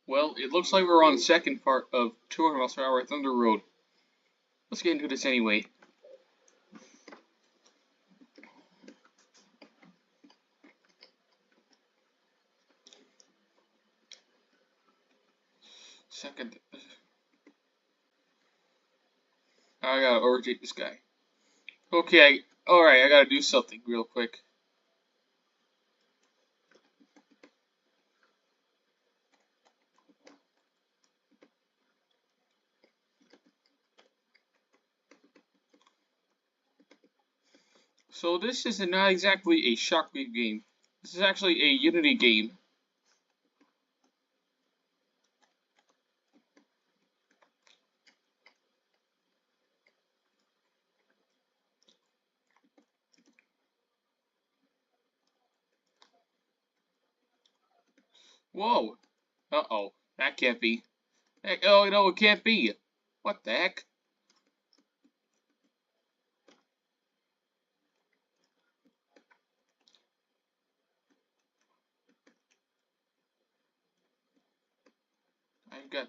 Well, it looks like we're on the second part of 200 miles per hour Thunder Road. Let's get into this anyway. Second. I gotta overtake this guy. Okay, alright, I gotta do something real quick. So this is not exactly a Shockwave game. This is actually a Unity game. Whoa! Uh-oh. That can't be. Heck, oh, no, it can't be. What the heck? I got...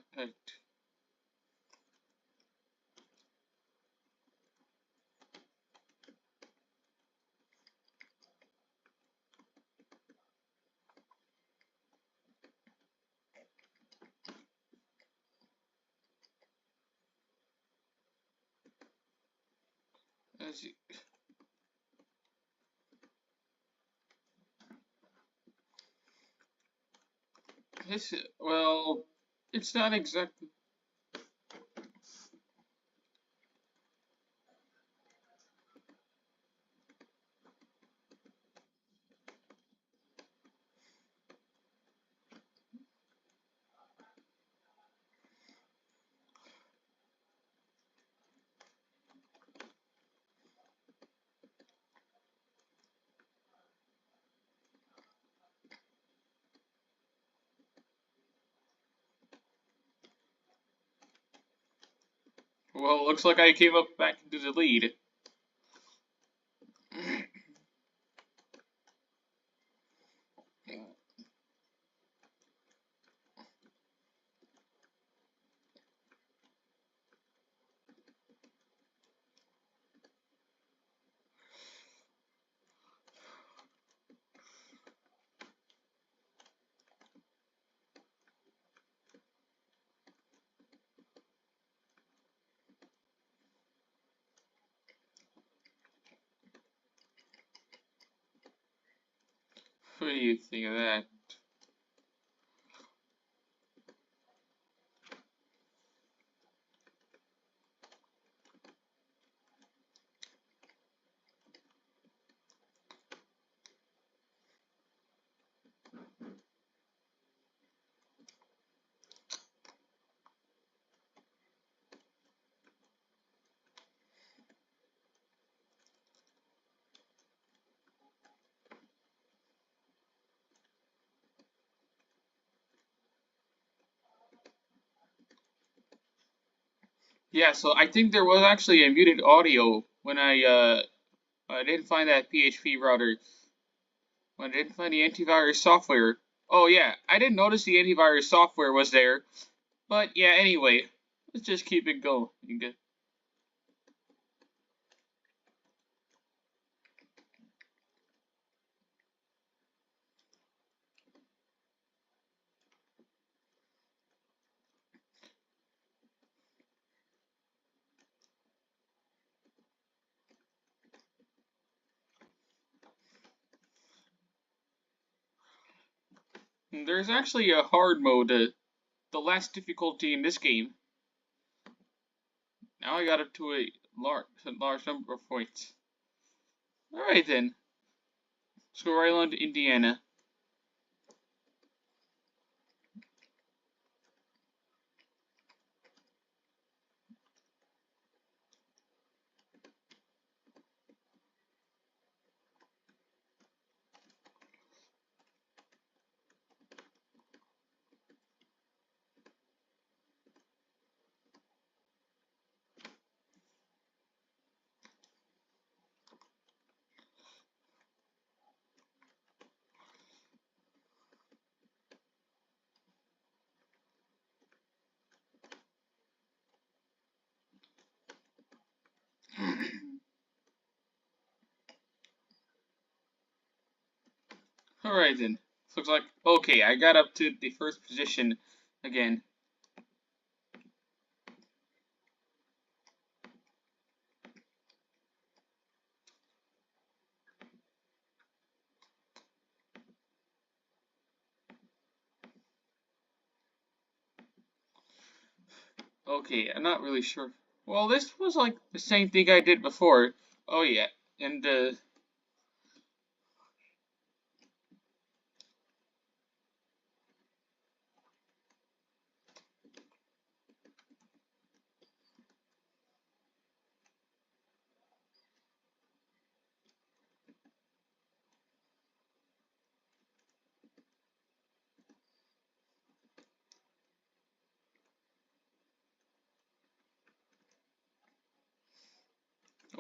this, well, it's not exactly... Well, looks like I came up back into the lead. What do you think of that? Yeah, so I think there was actually a muted audio when I didn't find that PHP router. When I didn't find the antivirus software. Oh yeah, I didn't notice the antivirus software was there. But yeah, anyway, let's just keep it going. There's actually a hard mode, the last difficulty in this game. Now I got up to a large number of points. Alright then. Let's go right on to Indiana. Alright then. Looks like, okay, I got up to the first position again. Okay, I'm not really sure. Well, this was like the same thing I did before. Oh yeah, and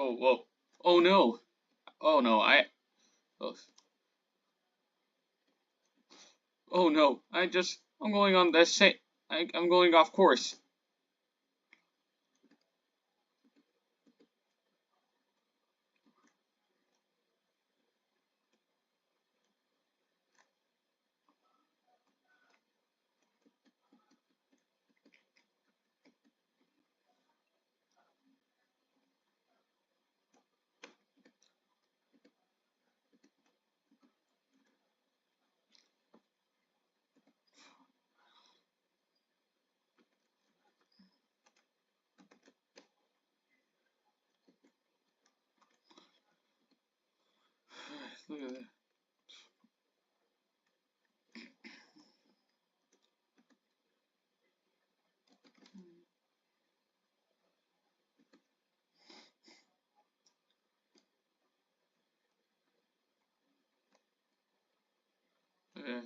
oh whoa, oh no, oh no, oh, oh no, I'm going on that same, I'm going off course. Look at that. Uh,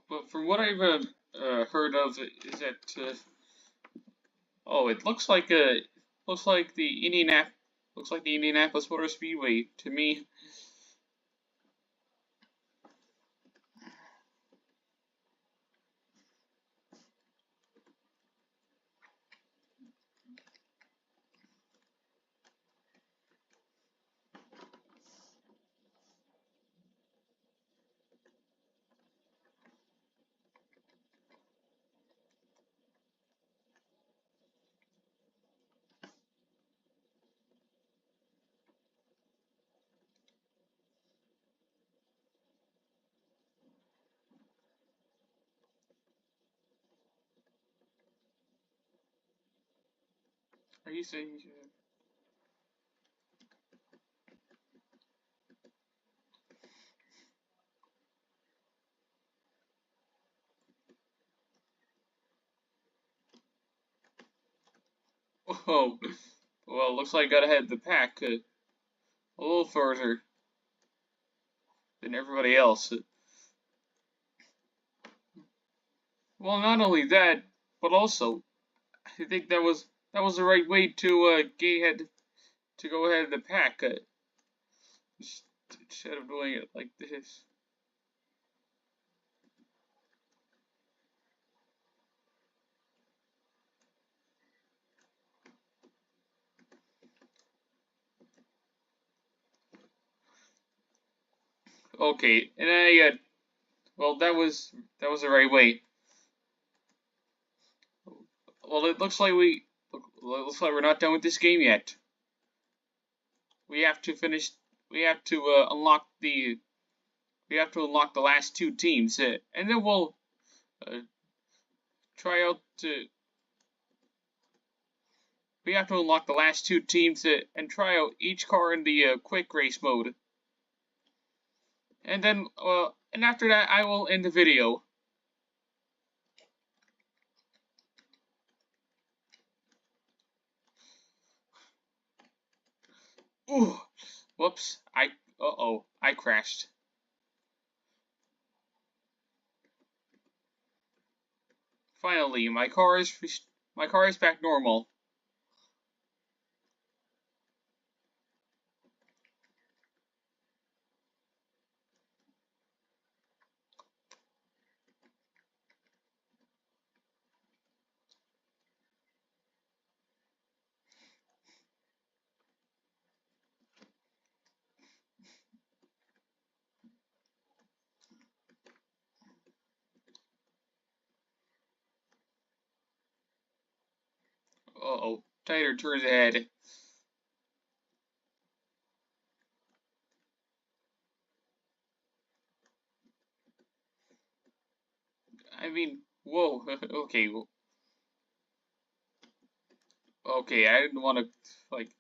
but from what I've heard of, is that oh, it looks like the Indianapolis Motor Speedway to me. Are you saying? Oh, well, looks like I gotta head the pack a little further than everybody else. Well, not only that, but also I think that was the right way to get ahead to go ahead of the pack instead of doing it like this. Okay, and well, that was the right way. Well, it looks like looks like we're not done with this game yet. We have to finish. We have to unlock the. We have to unlock the last two teams, and then we'll uh, try out to. We have to unlock the last two teams and try out each car in the quick race mode. And then, and after that, I will end the video. Ooh, whoops! Uh-oh, I crashed. Finally, my car is back normal. tighter turns ahead. I mean, whoa. Okay, okay. I didn't want to like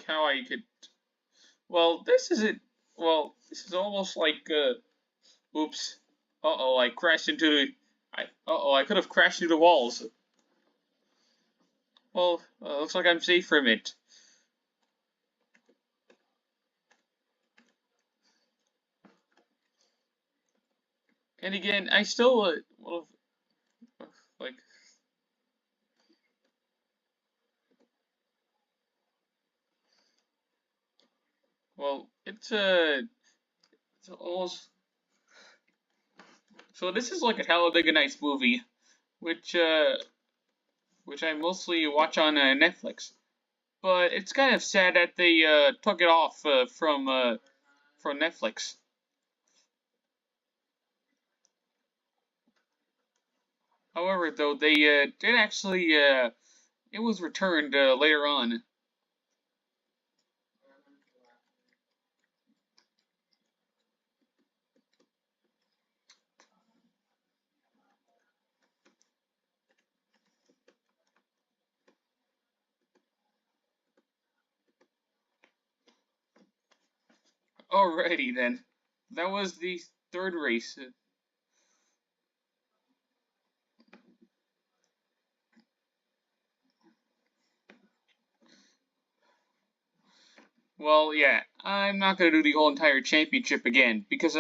how I could. Well, this isn't. Well, this is almost like. Oops. Uh-oh, I crashed into the. Uh-oh, I could have crashed into the walls. Well, looks like I'm safe from it. And again, I still, well, like, well, it's almost. So this is like a Talladega Nights movie, which, uh, which I mostly watch on Netflix. But it's kind of sad that they took it off from Netflix. However, though, they did actually it was returned later on. Alrighty then, that was the third race. Well, yeah, I'm not gonna do the whole entire championship again because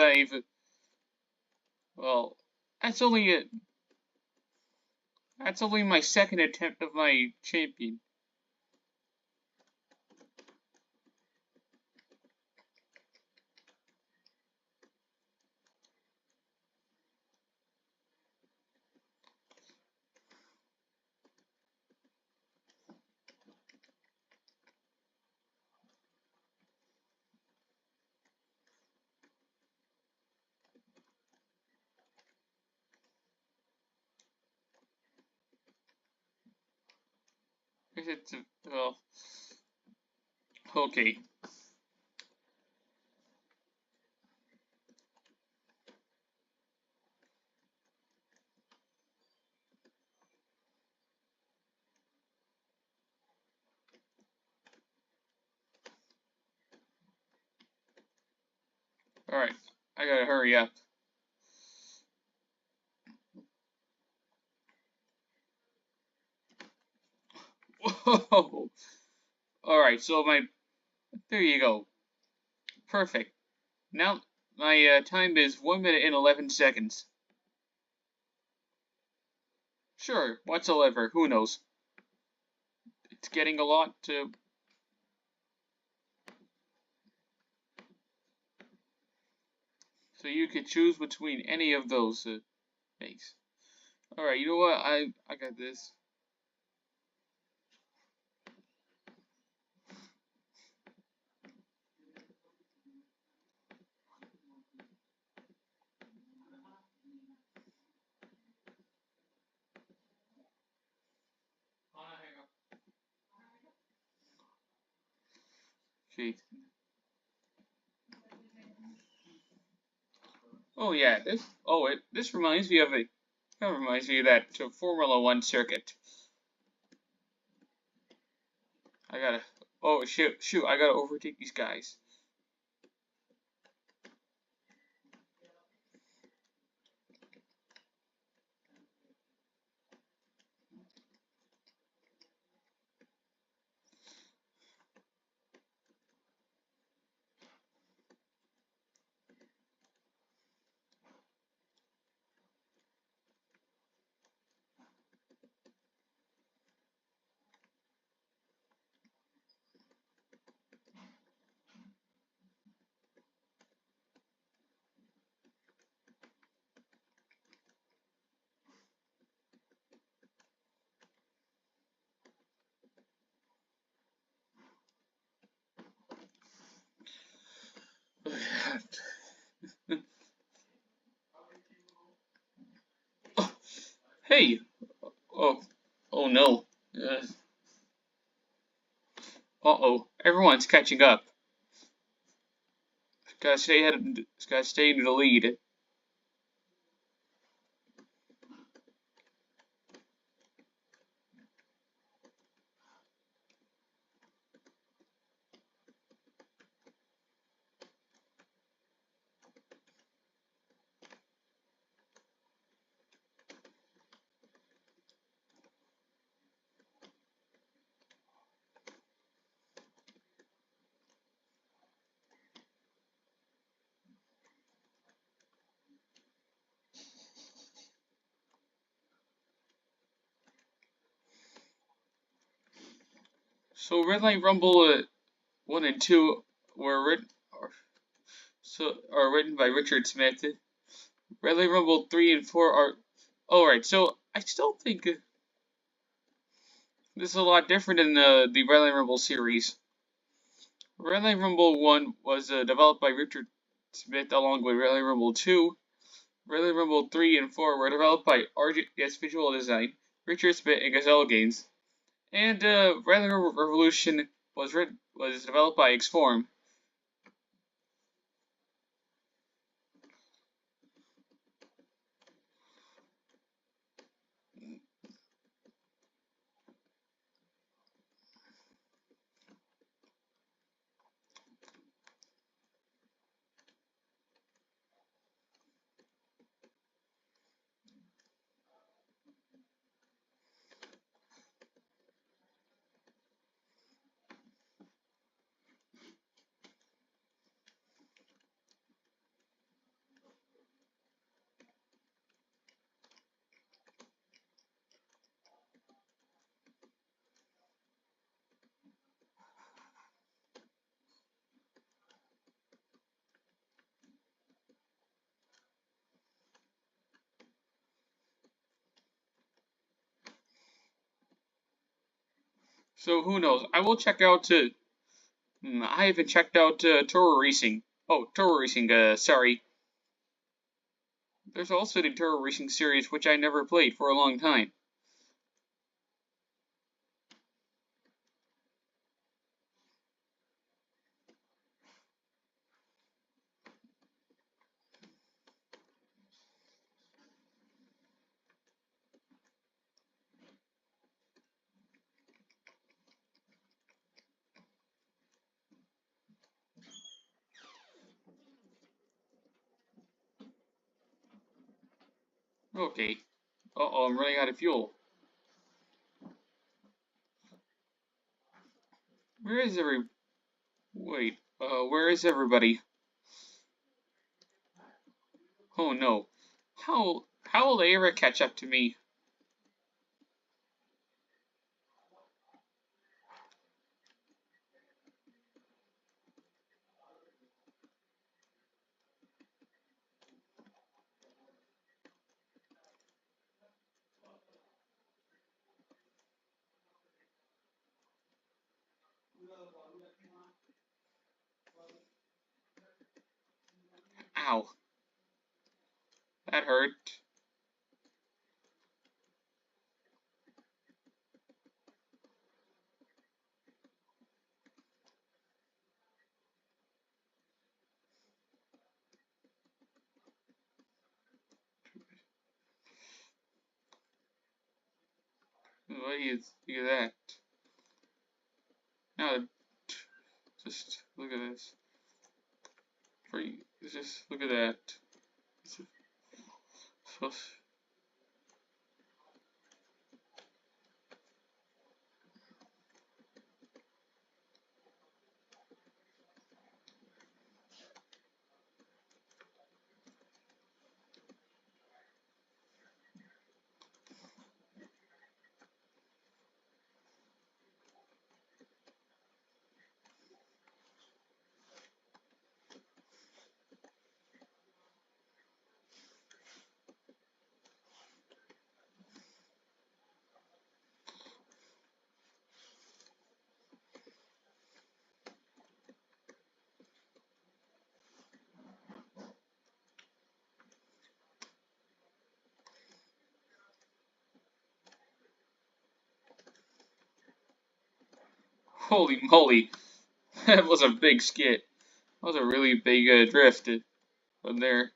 well, that's only a, that's only my second attempt of my champion. Is it? Well, okay. All right, I gotta hurry up. Whoa! All right, so there you go. Perfect. Now my time is 1 minute and 11 seconds. Sure, whatsoever. Who knows? It's getting a lot to. So you could choose between any of those things. All right, you know what? I got this. Okay. Oh yeah, this reminds me of a kind of reminds me of that Formula One circuit. I gotta oh shoot, I gotta overtake these guys. Hey! Oh, oh no. Uh-oh. Everyone's catching up. Gotta stay ahead. Gotta stay in the lead. So Red Light Rumble 1 and 2 were written by Richard Smith. Red Light Rumble 3 and 4 are. Alright, so I still think this is a lot different than the Red Light Rumble series. Red Light Rumble 1 was developed by Richard Smith along with Red Light Rumble 2. Red Light Rumble 3 and 4 were developed by RGS Visual Design, Richard Smith, and Gazelle Games. And Red Light Rumble Revolution was developed by Xform. So who knows? I will check out. I haven't checked out Toro Racing. Oh, Toro Racing. Sorry. There's also the Toro Racing series, which I never played for a long time. Okay. Uh-oh, I'm running out of fuel. Where is every... Wait, where is everybody? Oh no. How will they ever catch up to me? Ow. That hurt. What do you think of that? Now, just look at this. Just look at that. So, Holy moly, that was a big skit. That was a really big drift from there.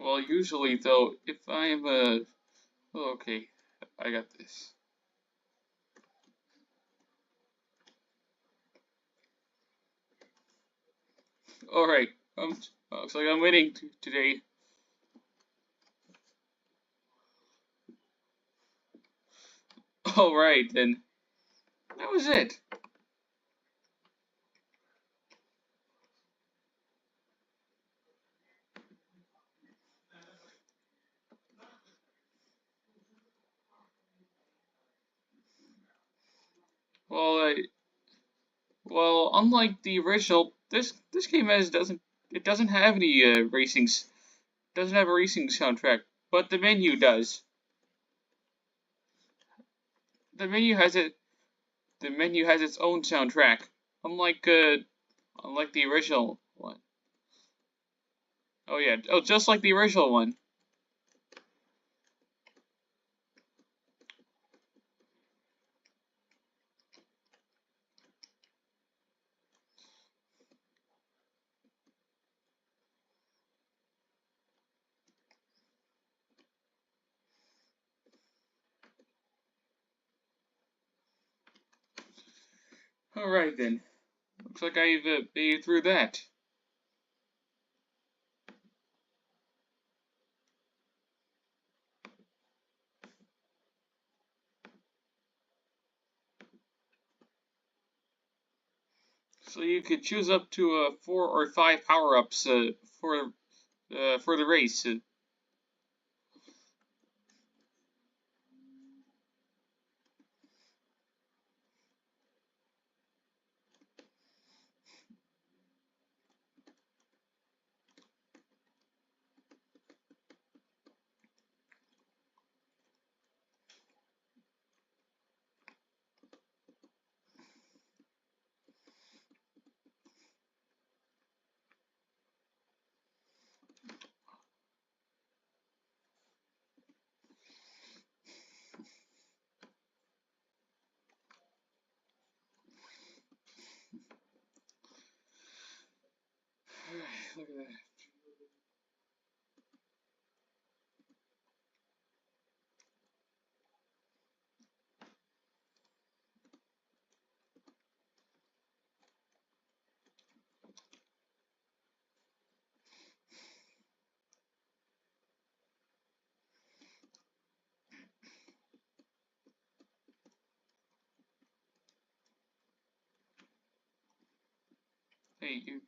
Well, usually though, if I'm oh, okay, I got this. All right, looks like I'm winning today. All right, then that was it. Well, unlike the original, this game doesn't have any doesn't have a racing soundtrack, but the menu does. The menu has it. The menu has its own soundtrack, unlike unlike the original one. Oh yeah, oh just like the original one. All right then. Looks like I've made it through that. So you could choose up to 4 or 5 power-ups for the race. Look at that. Hey, you.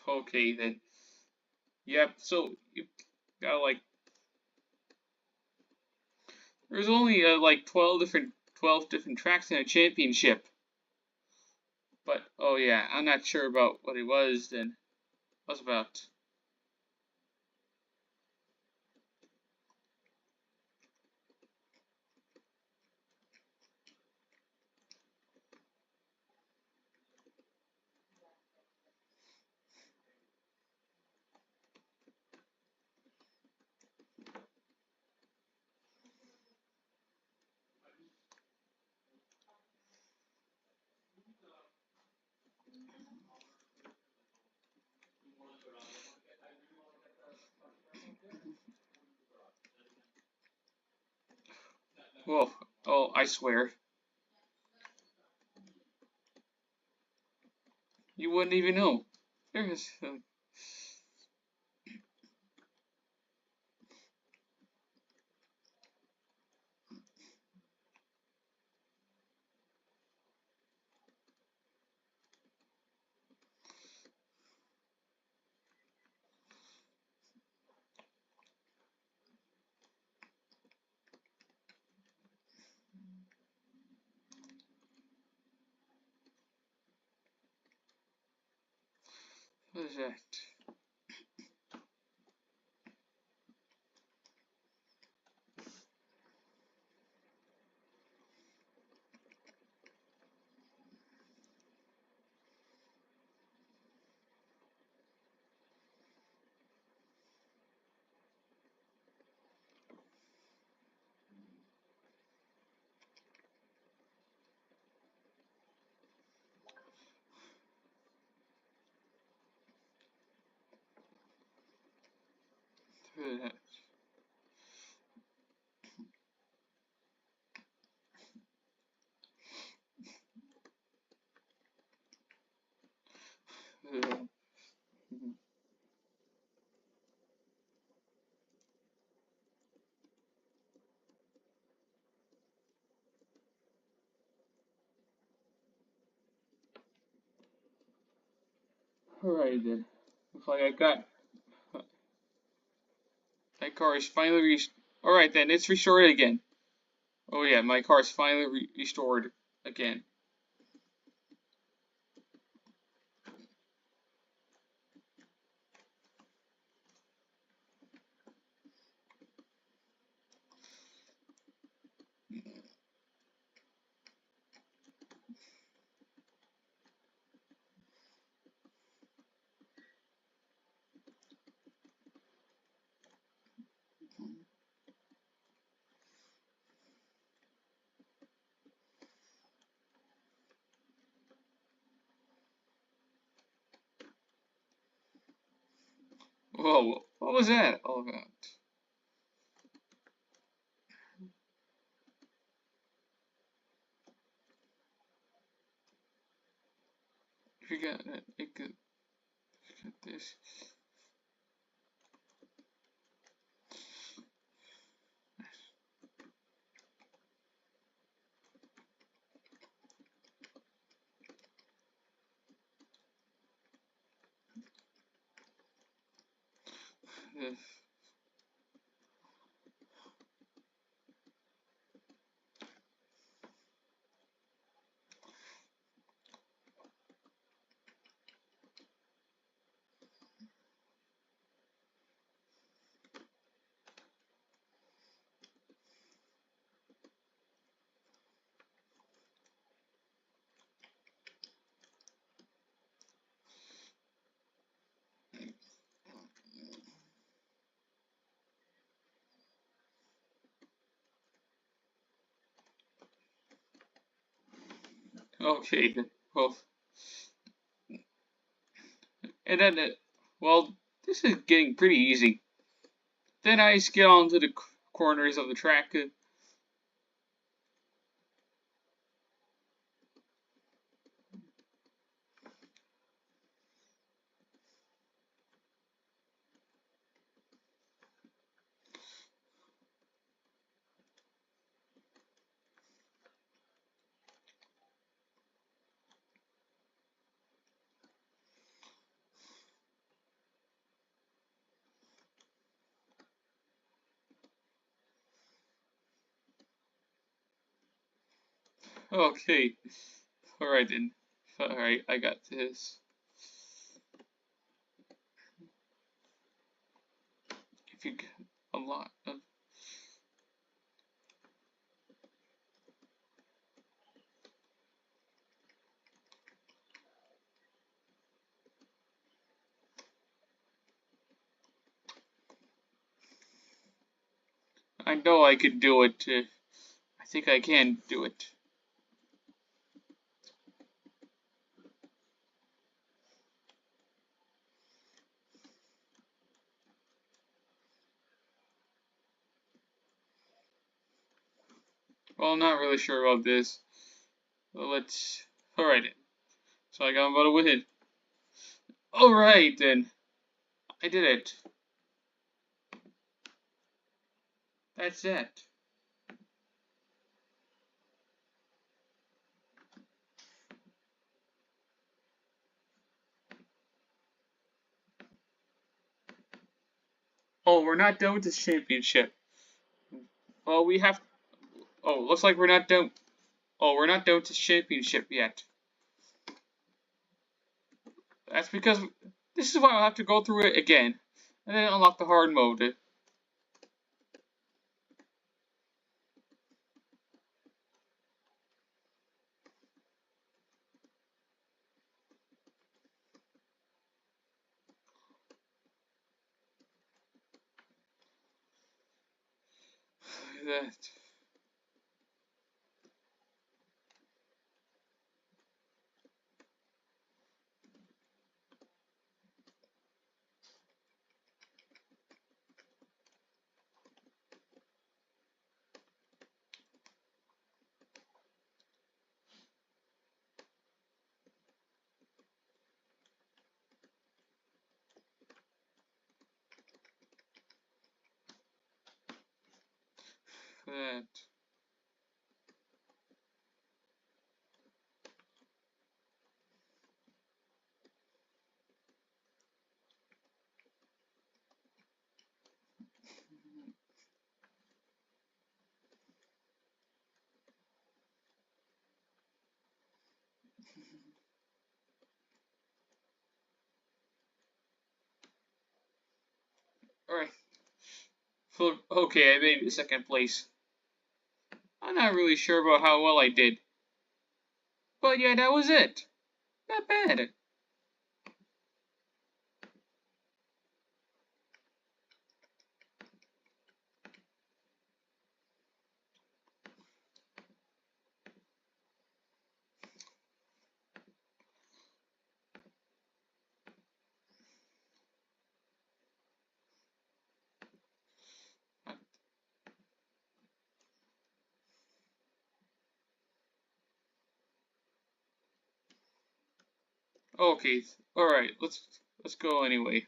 Okay then. Yep. So you got like there's only like 12 different tracks in a championship. But oh yeah, I'm not sure about what it was then. What's about? Well, oh, I swear. You wouldn't even know. There's, what is that? What is that? Alright then. Looks like I got that car is finally Alright then, it's restored again. Oh yeah, my car is finally restored again. Whoa, what was that all about? We got that. It could this. This. Okay, well, and then, well, this is getting pretty easy. Then I just get onto the corners of the track. Okay, alright then. Alright, I got this. If you get a lot of. I know I can do it. I think I can do it. Well, I'm not really sure about this. Well, let's. Alright. So I'm about to win. Alright then. I did it. That's it. Oh, we're not done with this championship. Well, we have. Oh, looks like we're not done. Oh, we're not done with this championship yet. That's because this is why I'll have to go through it again, and then unlock the hard mode. That. That. Alright. Okay, I made second place. I'm not really sure about how well I did. But yeah, that was it. Not bad. Okay, alright, let's go anyway.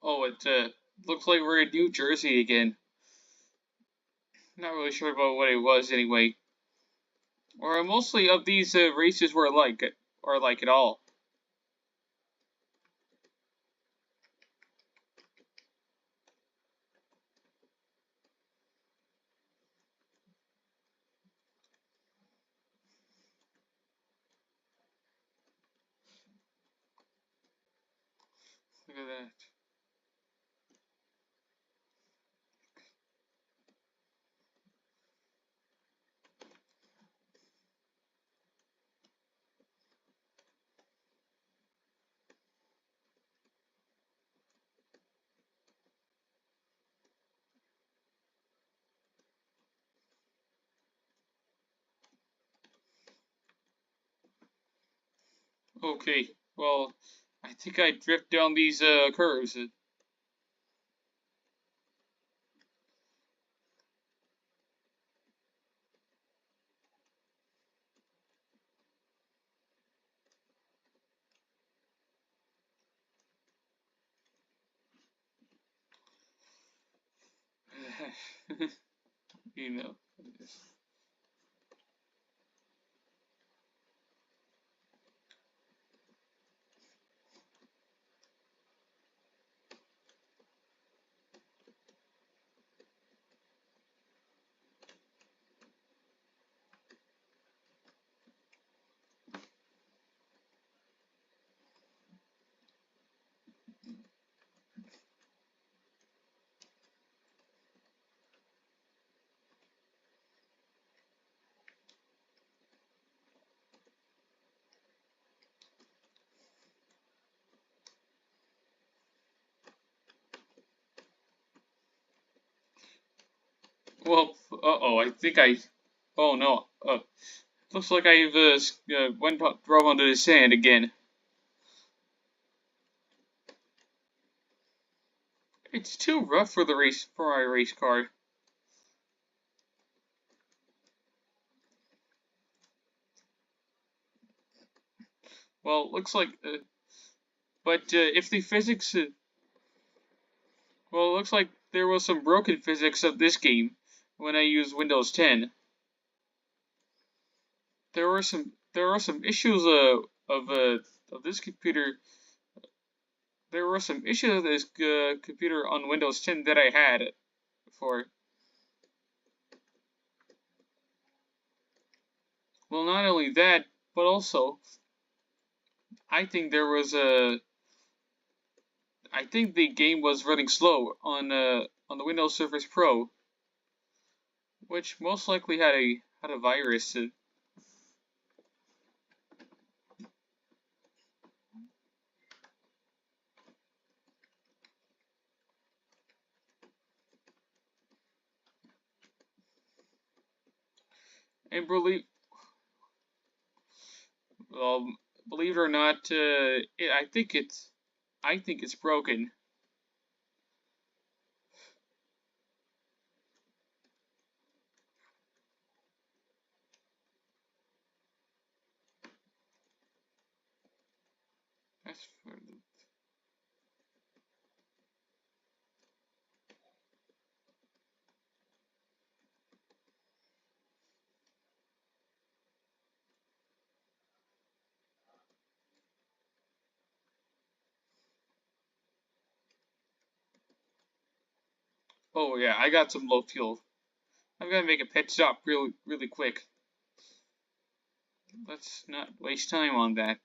Oh, it looks like we're in New Jersey again. Not really sure about what it was anyway. Or mostly of these races were like at all. Look at that. Okay, well, I think I drift down these curves. You know. Oh, I think I. Oh no. Looks like I've drove onto the sand again. It's too rough for my race car. Well, looks like. But if the physics. Well, it looks like there was some broken physics of this game when I used Windows 10. There were some issues of this computer. There were some issues of this computer on Windows 10 that I had for. Well, not only that, but also I think there was a. I think the game was running slow on the Windows Surface Pro, which most likely had a virus. And well, believe it or not, I think it's broken. That's Oh yeah, I got some low fuel. I'm gonna make a pit stop really quick. Let's not waste time on that.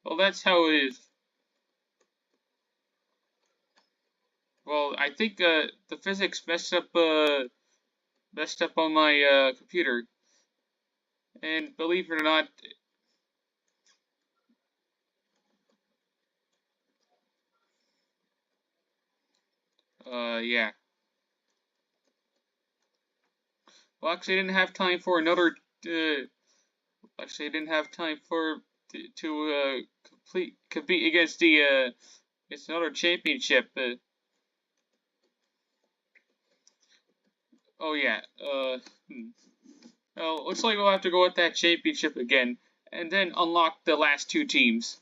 Well, that's how it is. Well, I think the physics messed up on my computer, and believe it or not, yeah. Well, actually, I didn't have time for another. Uh, Actually, I didn't have time to compete against the it's another championship. Oh yeah. Well, looks like we'll have to go with that championship again, and then unlock the last two teams.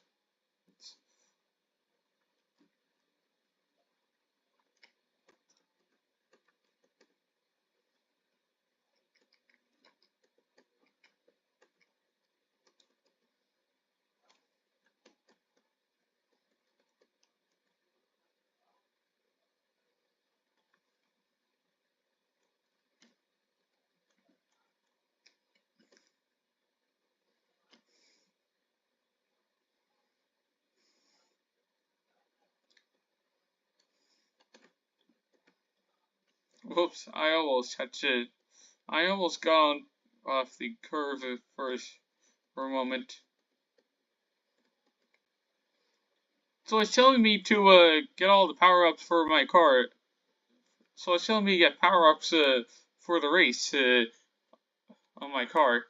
Whoops! I almost got on off the curve at first for a moment. So it's telling me to get all the power ups for my car. So it's telling me to get power ups for the race on my car.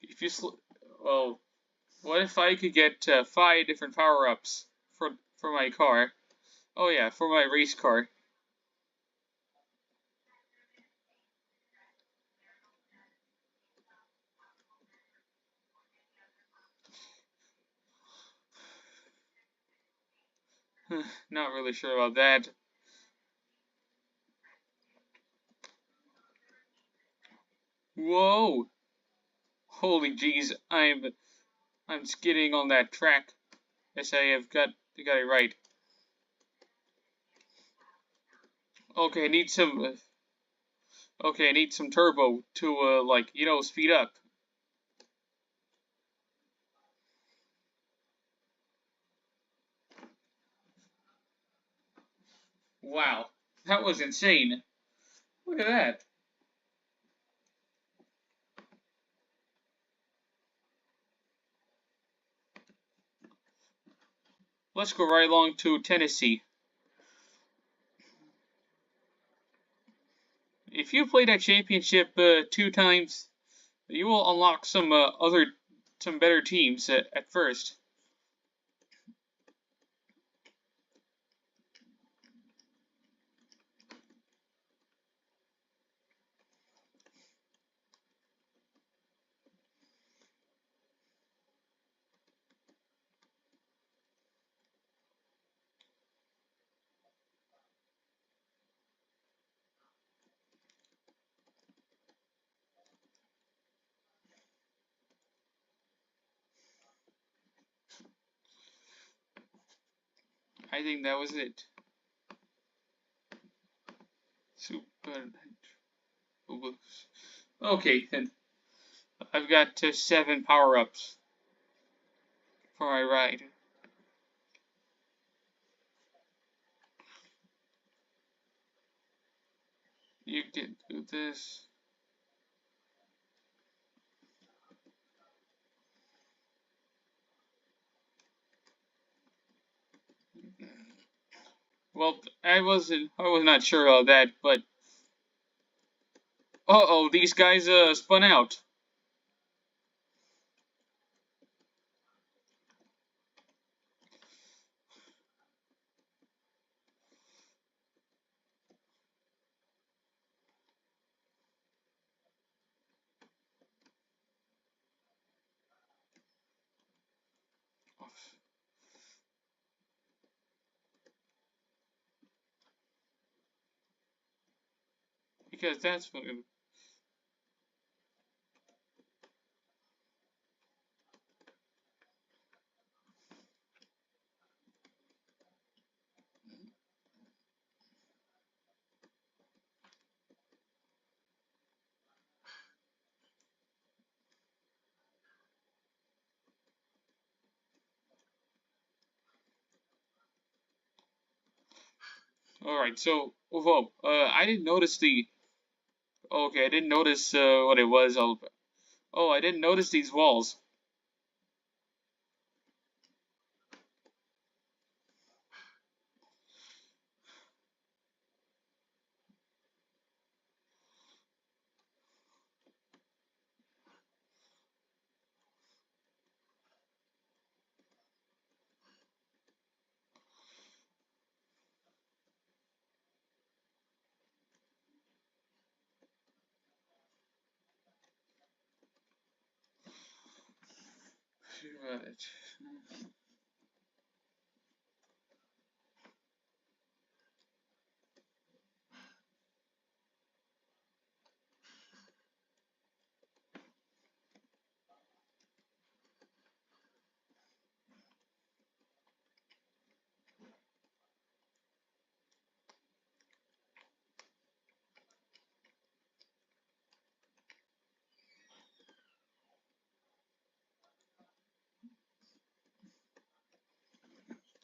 If you well, what if I could get 5 different power ups for my car? Oh yeah, for my race car. Not really sure about that. Whoa! Holy jeez, I'm skidding on that track. Yes, I have got it right. Okay, I need some. Okay, I need some turbo to like speed up. Wow, that was insane. Look at that. Let's go right along to Tennessee. If you play that championship 2 times, you will unlock some better teams at first. I think that was it. Super. Okay, then I've got 7 power-ups for my ride. You can do this. Well, I was not sure of that, but uh-oh, these guys spun out. Because that's what. All right, so whoa, I didn't notice the. Okay, I didn't notice what it was. Oh, I didn't notice these walls.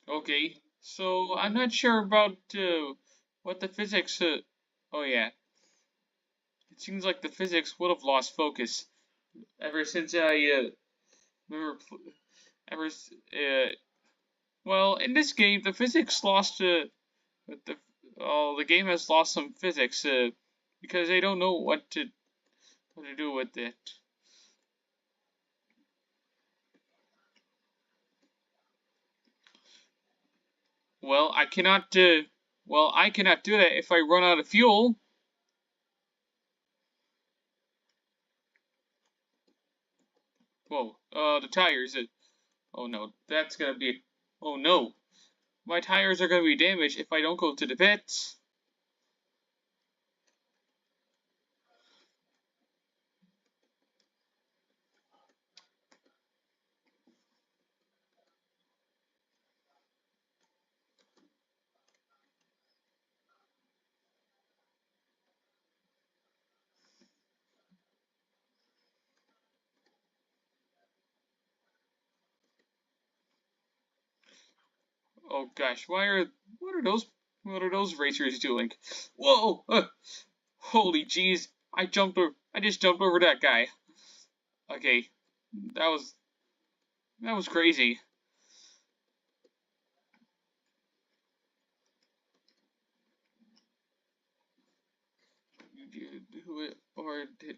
Okay, so I'm not sure about what the physics. Oh yeah, it seems like the physics would have lost focus ever since I remember. Ever. Well, in this game, the physics lost. The the game has lost some physics because they don't know what to do with it. Well, I cannot. Well, I cannot do that if I run out of fuel. Whoa. The tires. Oh no, that's gonna be. Oh no, my tires are gonna be damaged if I don't go to the pits. Oh gosh, what are those racers doing? Whoa! Holy jeez! I just jumped over that guy. Okay, that was that was crazy. You do it or did?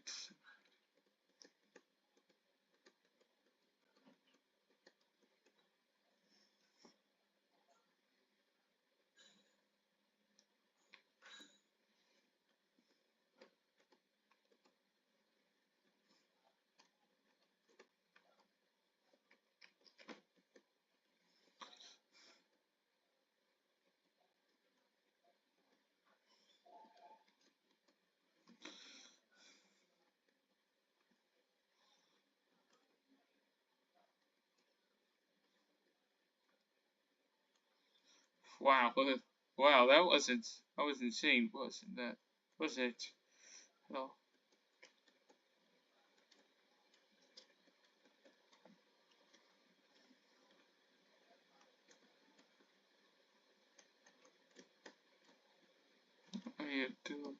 Wow, wow, that was insane, wasn't that? Was it? Oh, I had to.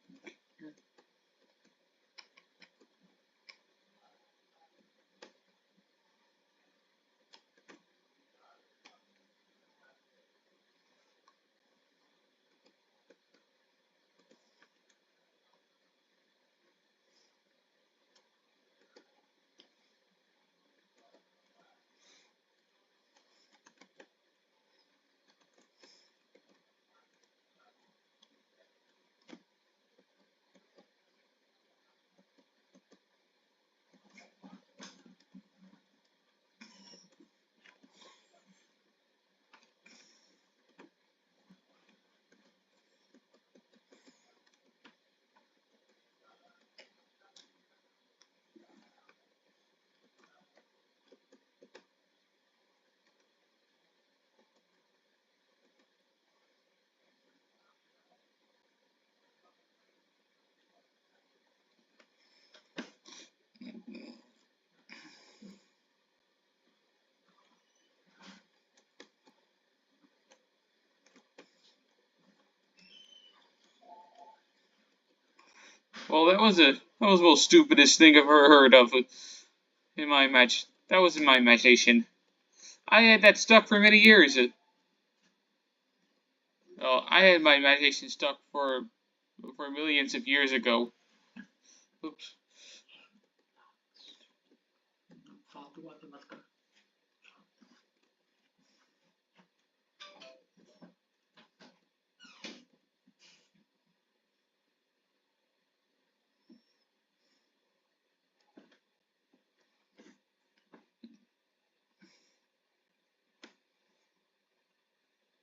Well, that was the most stupidest thing I've ever heard of in my match. That was in my imagination. I had that stuck for many years. I had my imagination stuck for millions of years ago. Oops.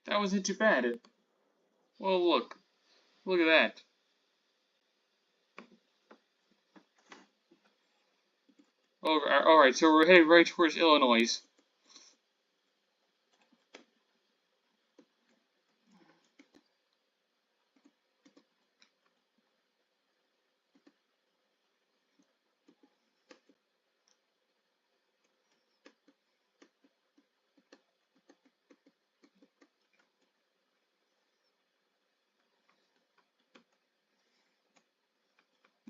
That wasn't too bad. Well, look at that. All right, so we're headed right towards Illinois.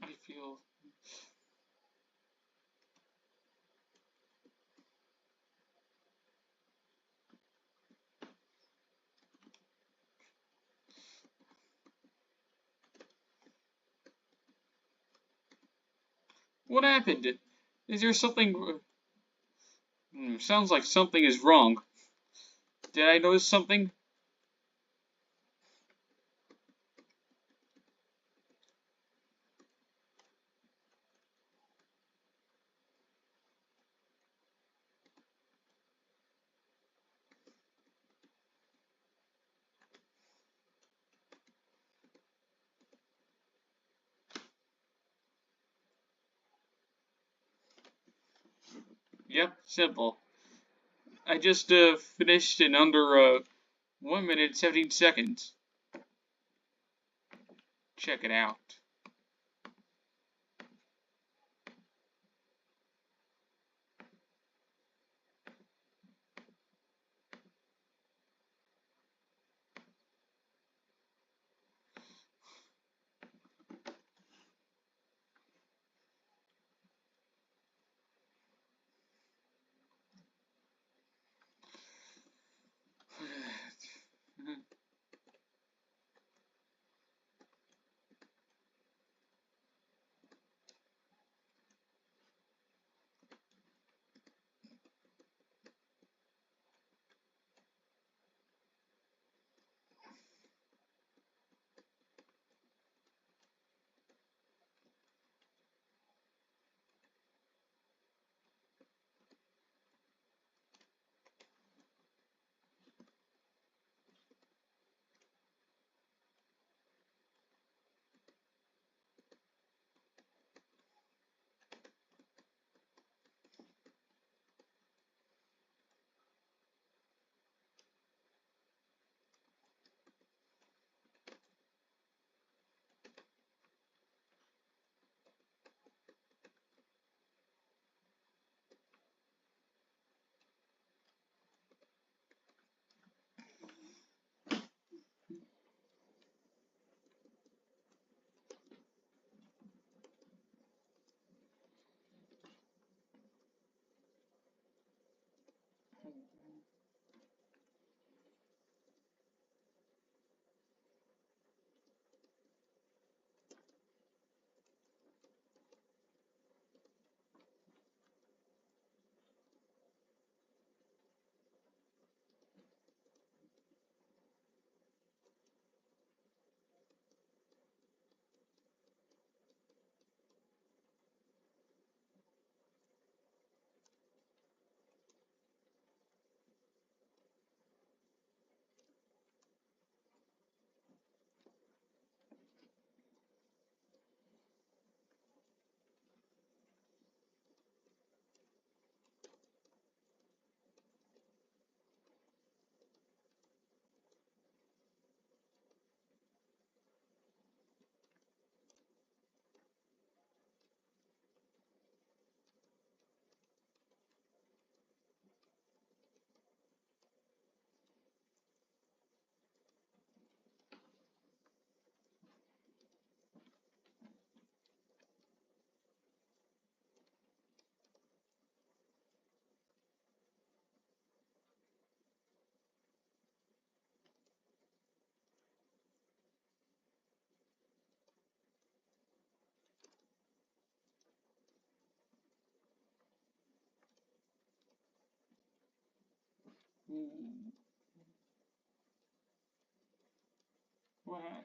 I feel. What happened? Is there something? Sounds like something is wrong. Did I notice something? Yep, simple. I just finished in under 1 minute 17 seconds. Check it out. What happened?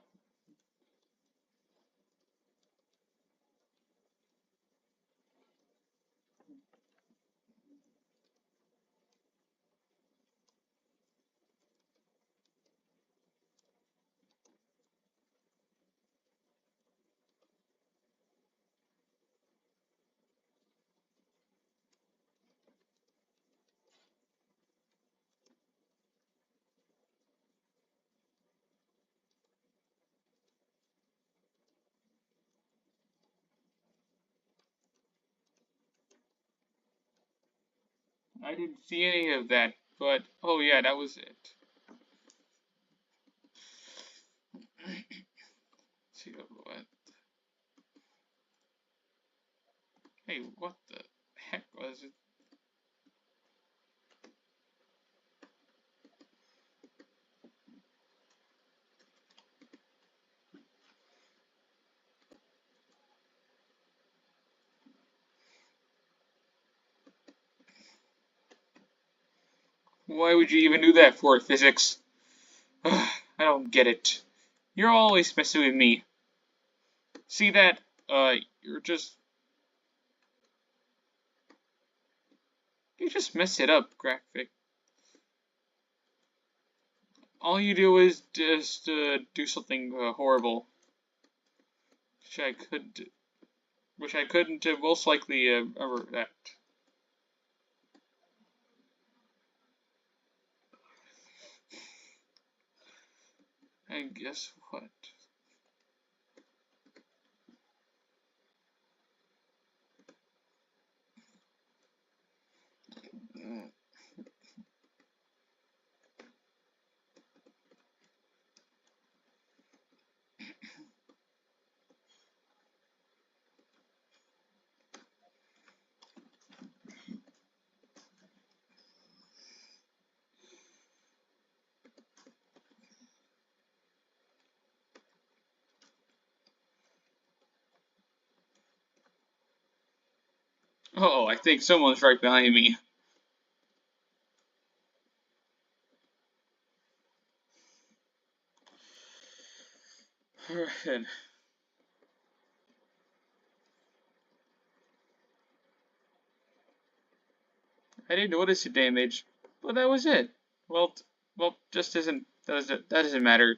I didn't see any of that, but oh yeah, that was it. See what? Hey, what the heck was it? Why would you even do that for, physics? I don't get it. You're always messing with me. See that? You're just you just mess it up, graphic. All you do is just do something horrible, which I could, which I couldn't most likely ever that. And guess what? Oh, I think someone's right behind me. Alright then. I didn't notice the damage, but that was it. Well, well, just isn't that doesn't matter.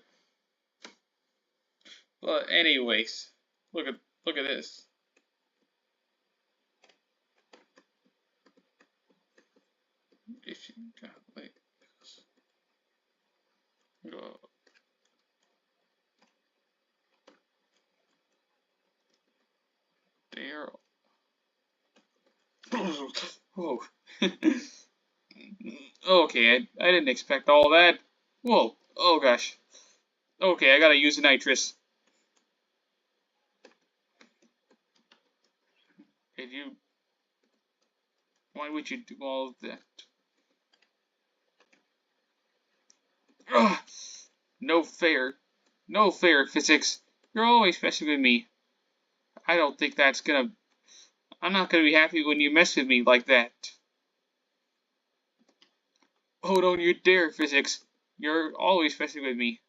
But anyways, look at this. If you got like go there. Whoa. Okay, I didn't expect all that. Whoa. Oh gosh. Okay, I gotta use the nitrous. Did you? Why would you do all of that? Ugh, no fair. No fair, physics. You're always messing with me. I don't think that's gonna. I'm not gonna be happy when you mess with me like that. Oh, don't you dare, physics. You're always messing with me.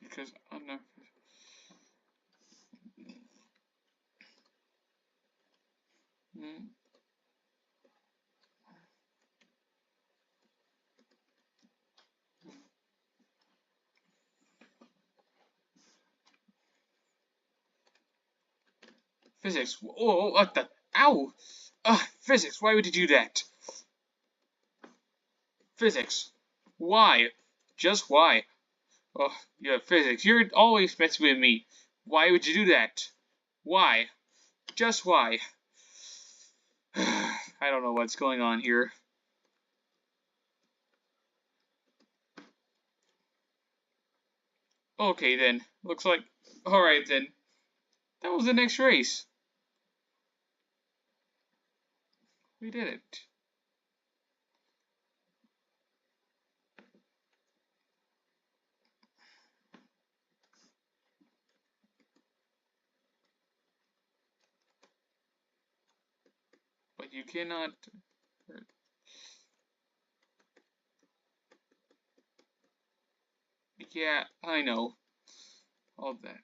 Because I'm not. Mm. Physics. Oh, what the? Ow! Physics, why would you do that? Physics. Why? Just why? Oh, yeah, physics. You're always messing with me. Why would you do that? Why? Just why? I don't know what's going on here. Okay then. Looks like... Alright then. That was the next race. We did it. But you cannot... Yeah, I know. All that.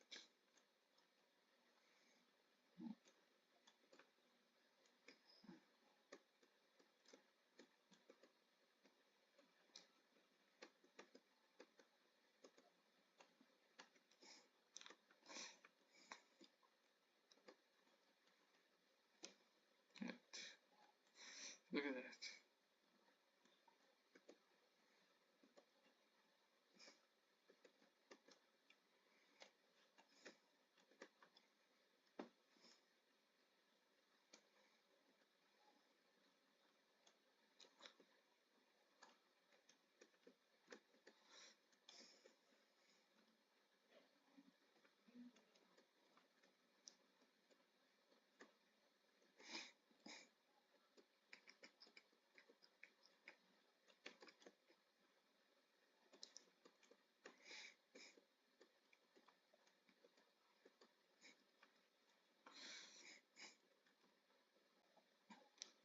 Look at that.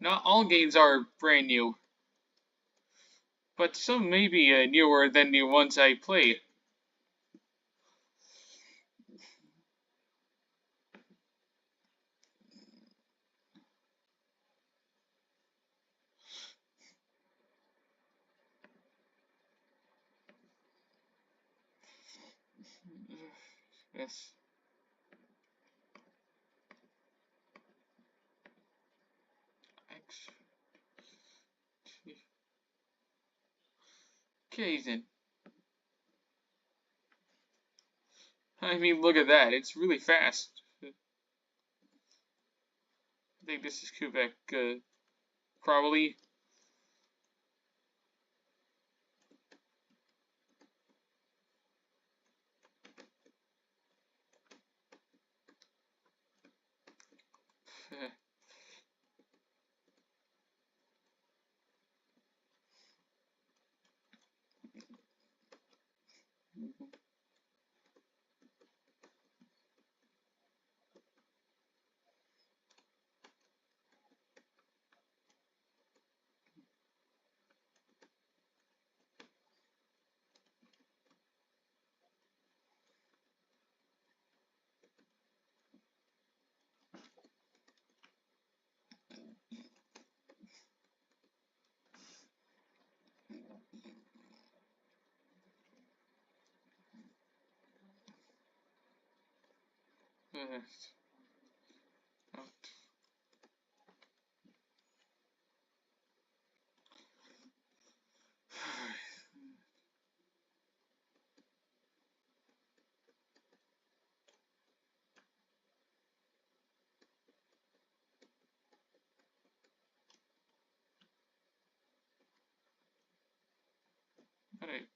Not all games are brand new, but some may be newer than the ones I play. Yes. Okay then. I mean, look at that. It's really fast. I think this is Quebec, probably.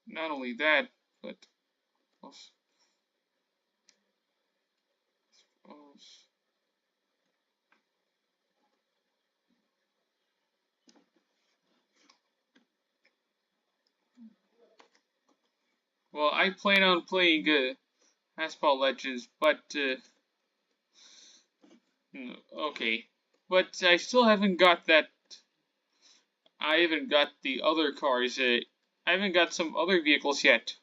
Not only that, but also, well, I plan on playing Asphalt Legends, but okay, but I still haven't got that. I haven't got the other cars. I haven't got some other vehicles yet.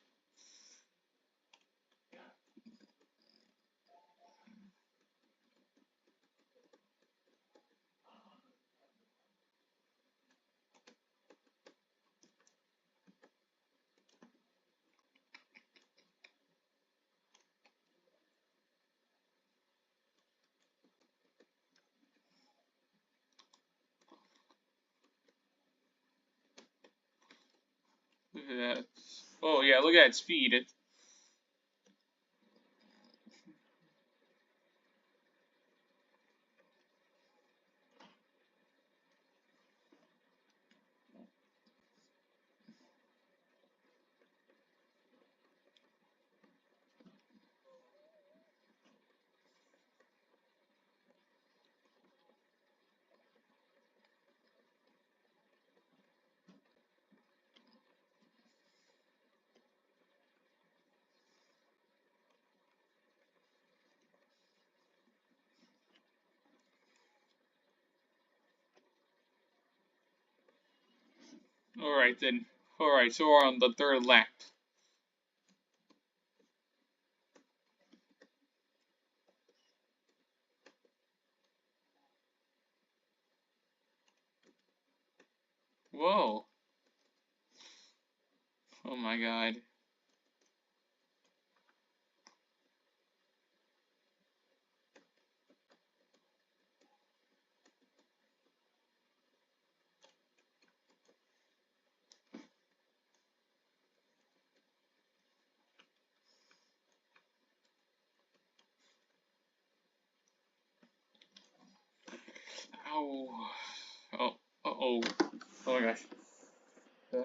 Look at that. Oh yeah, look at that speed. Alright then. Alright, so we're on the third lap. Whoa. Oh my god. Ow. Oh. Uh-oh. Oh my gosh. Yeah.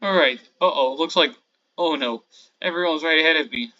Alright. Uh-oh. Looks like... Oh no. Everyone's right ahead of me.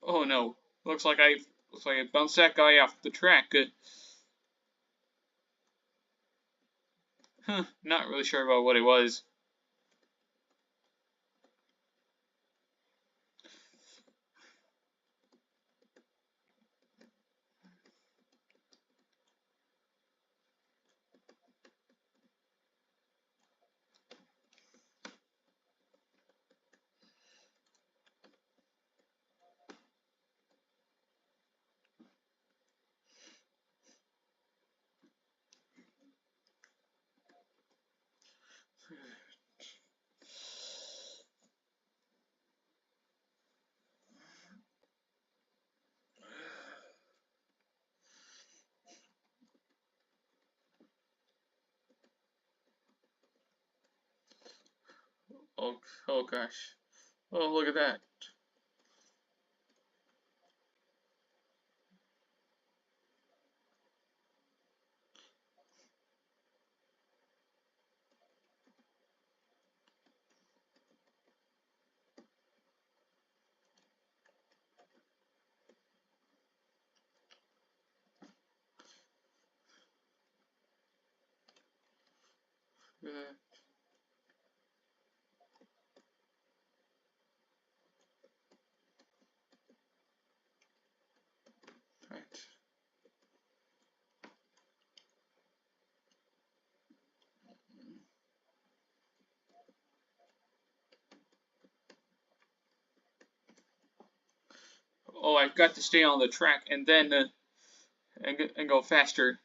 Oh no. Looks like I bounced that guy off the track. Not really sure about what it was. Oh, oh gosh. Oh, look at that. Uh, right. Oh, I've got to stay on the track and then and go faster.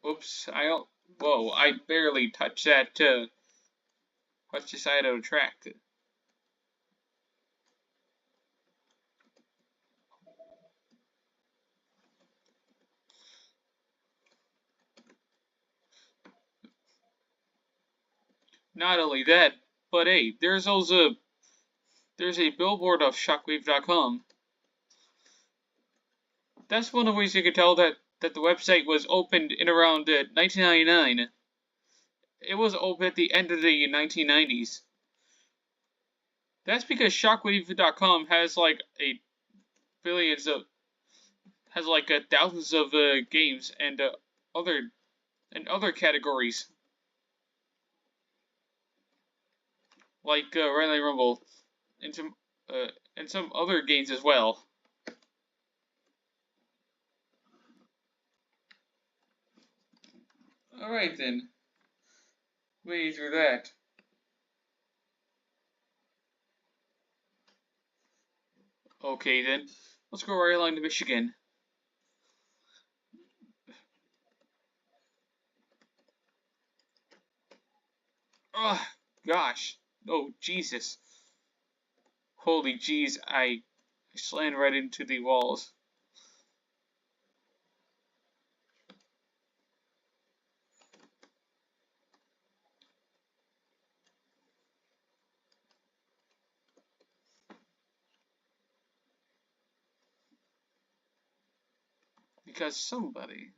Oops, I don't. Whoa, I barely touched that, touch the side of the track. Not only that, but hey, there's a billboard of shockwave.com. That's one of the ways you could tell that the website was opened in around 1999. It was open at the end of the 1990s. That's because shockwave.com has like a billions of has like thousands of games and other other categories like Rally Rumble and uh, some other games as well. All right then, way through that. Okay then, let's go right along to Michigan. Oh gosh, oh Jesus, holy jeez, I slammed right into the walls. Because somebody.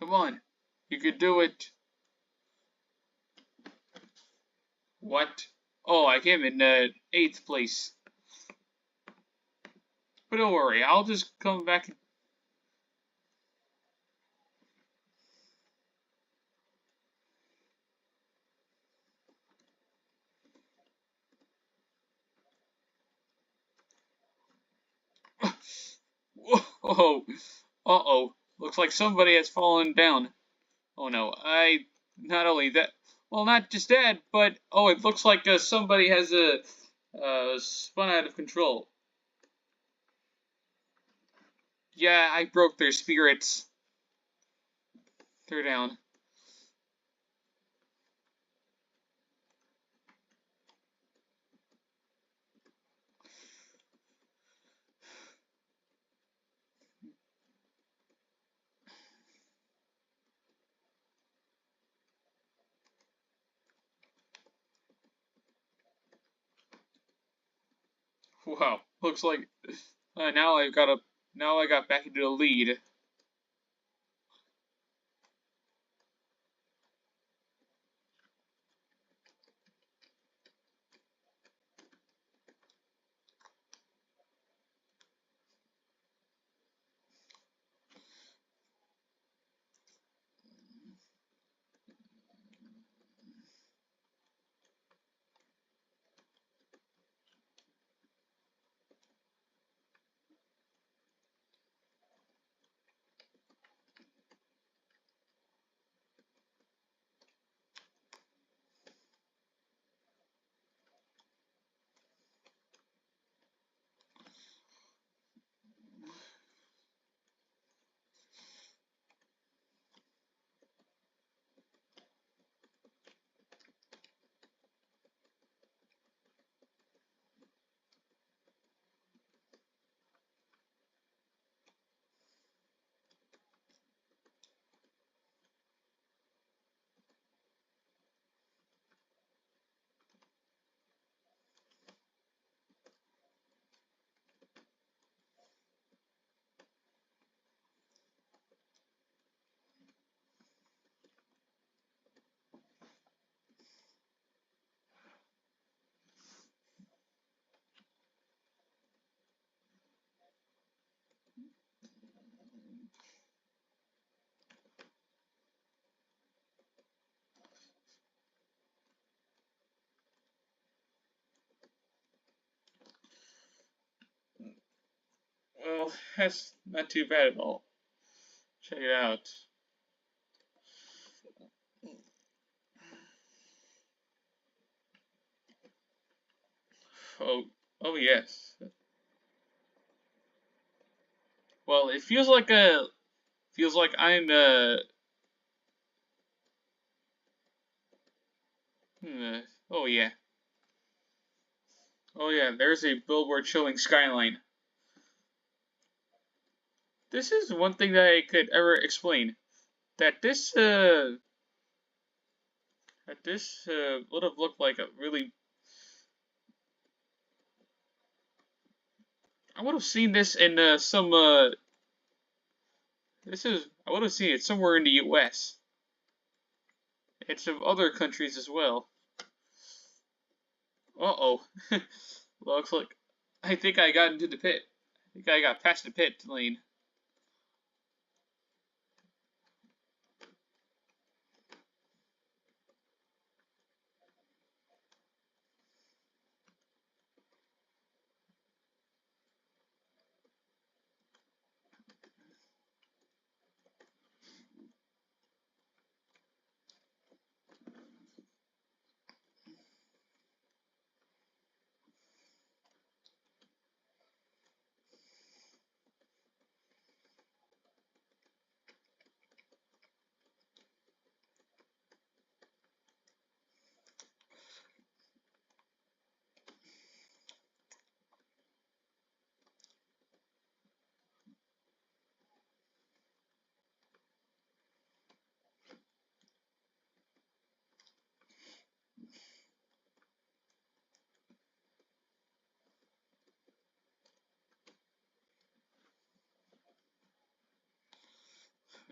Come on, you could do it. What? Oh, I came in 8th place. But don't worry, I'll just come back. Whoa! Uh-oh. Looks like somebody has fallen down. Oh no, not only that, well, not just that, but, oh, it looks like somebody has spun out of control. Yeah, I broke their spirits. They're down. Wow, looks like now now I got back into the lead. well, that's not too bad at all. Check it out. Oh, oh yes. Well, it feels like I'm oh yeah. Oh yeah, there's a billboard showing Skyline. This is one thing that I could ever explain. That this would have looked like a really. I would have seen this in some. I would have seen it somewhere in the U.S. and some other countries as well. Uh-oh. Looks like I think I got into the pit. I think I got past the pit lane.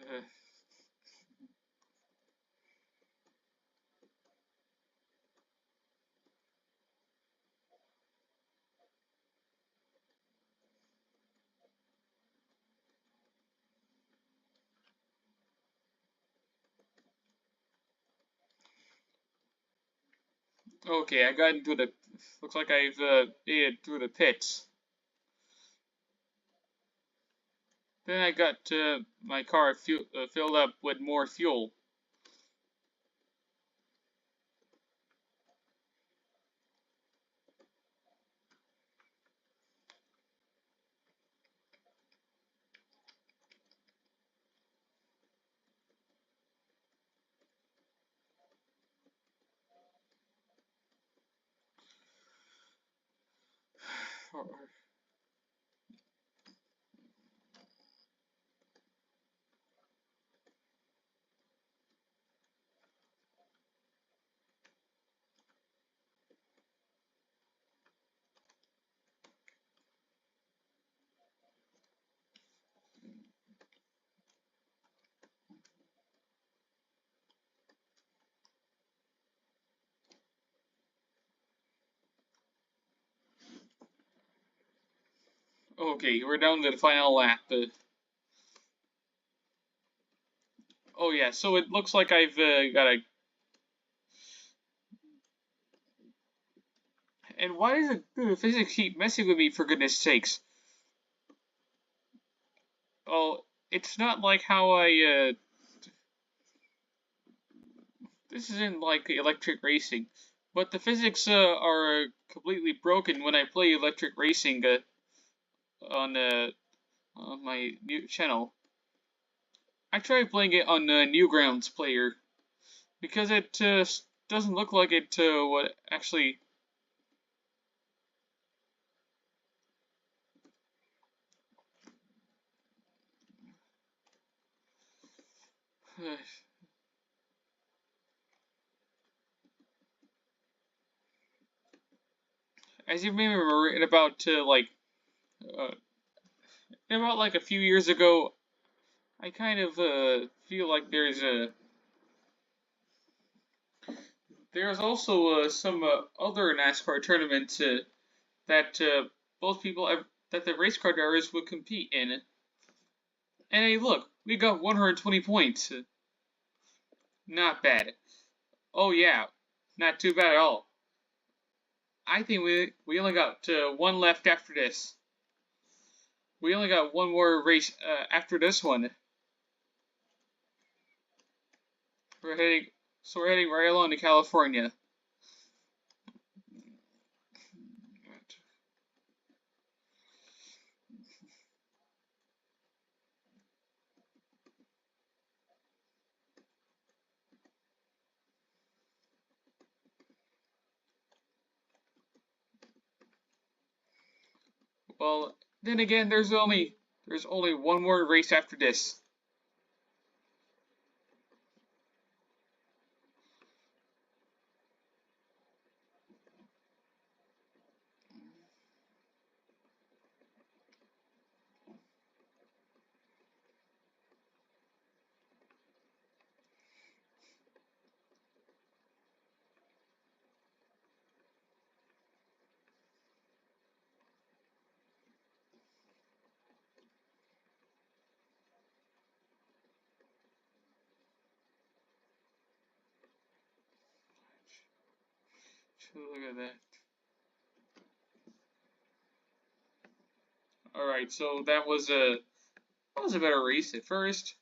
Uh, okay, I got into the. Looks like I've made it through the pits. Then I got my car filled up with more fuel. Okay, we're down to the final lap. Oh yeah, so it looks like I've got a. And why does the physics keep messing with me, for goodness sakes? Oh, it's not like how this isn't like electric racing, but the physics are completely broken when I play electric racing on my new channel. I tried playing it on Newgrounds player because it doesn't look like it what actually. As you may remember, uh, in about like a few years ago, I kind of feel like there's also some other NASCAR tournaments that both people that the race car drivers would compete in. And hey, look, we got 120 points. Not bad. Oh yeah, not too bad at all. I think we only got one left after this. We only got one more race after this one. We're heading, so we're heading right along to California. Well, then again, there's only one more race after this. Look at that. All right, so that was a better race at first.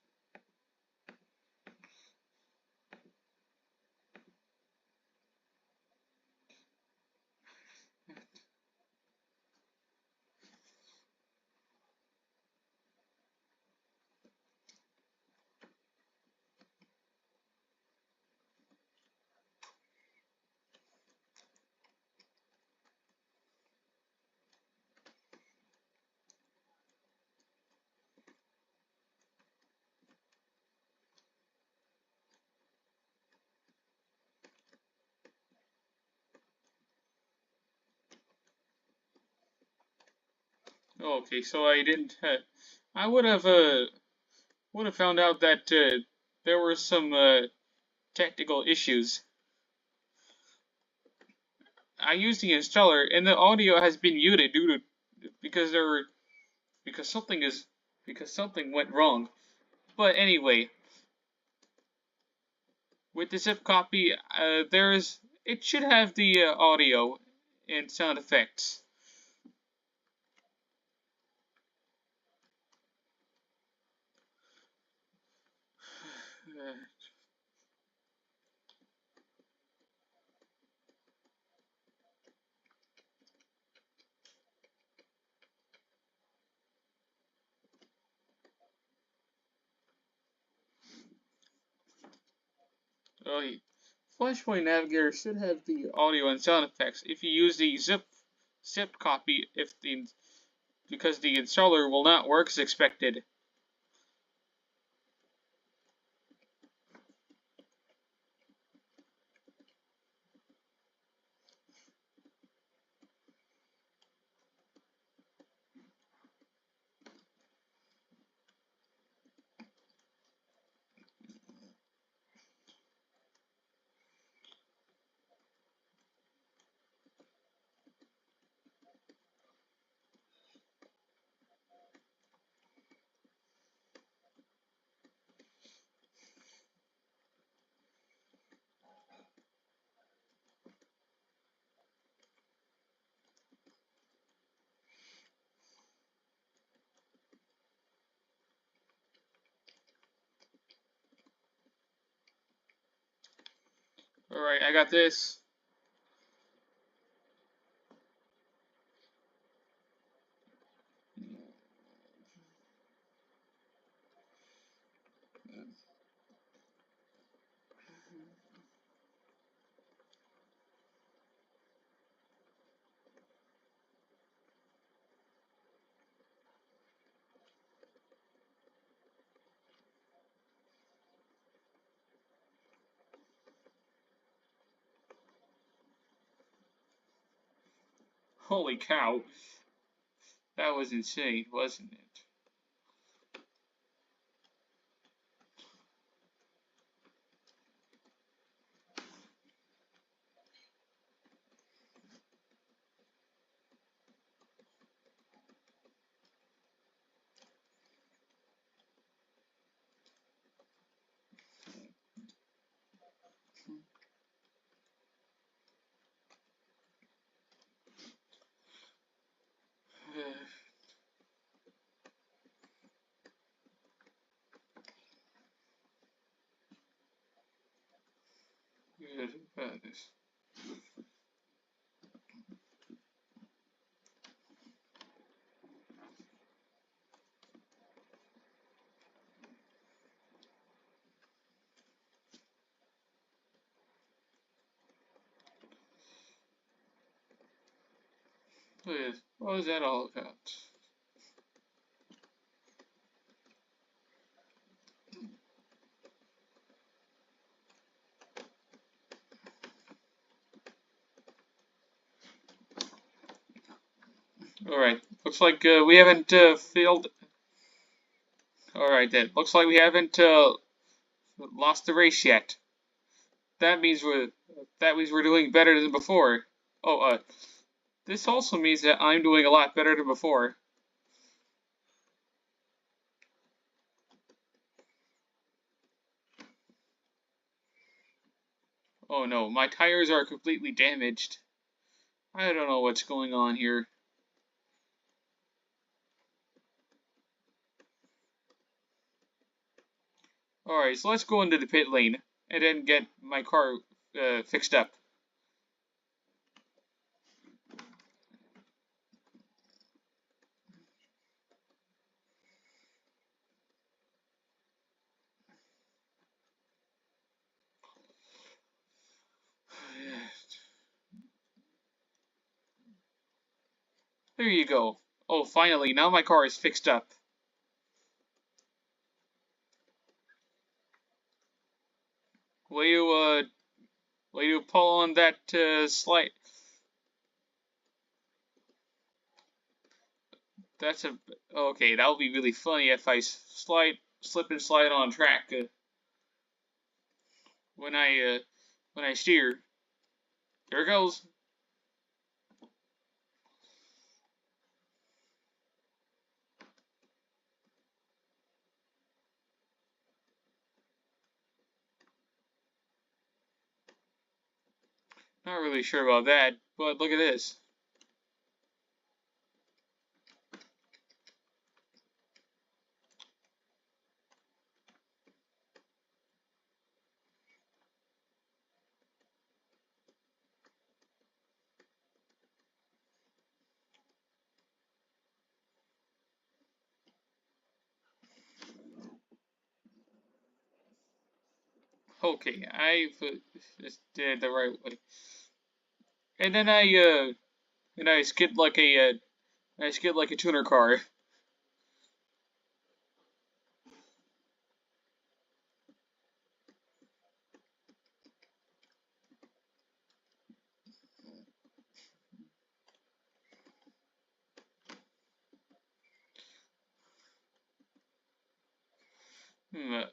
Okay, so I didn't. I would have found out that there were some technical issues. I used the installer, and the audio has been muted due to because there were because something is because something went wrong. But anyway, with the zip copy, it should have the audio and sound effects. Oh, Flashpoint Navigator should have the audio and sound effects if you use the zip copy because the installer will not work as expected. Alright, I got this. Holy cow. That was insane, wasn't it? What was that all about? Alright, looks like we haven't failed. Alright then, looks like we haven't lost the race yet. That means we're doing better than before. Oh, this also means that I'm doing a lot better than before. Oh no, my tires are completely damaged. I don't know what's going on here. Alright, so let's go into the pit lane and then get my car fixed up. There you go. Oh, finally, now my car is fixed up. Will you pull on that slide? That's a okay. That would be really funny if I slip and slide on track when I steer. There it goes. Not really sure about that, but look at this. Okay, I just did it the right way, and then I skid like a tuner car.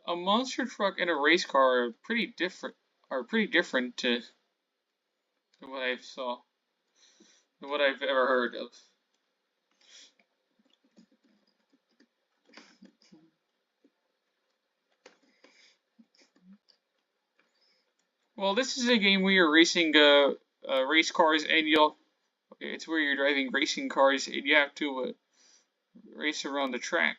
A monster truck and a race car are pretty different. Than what I saw, than what I've ever heard of. Well, this is a game where you're racing race cars, and it's where you're driving racing cars, and you have to race around the track.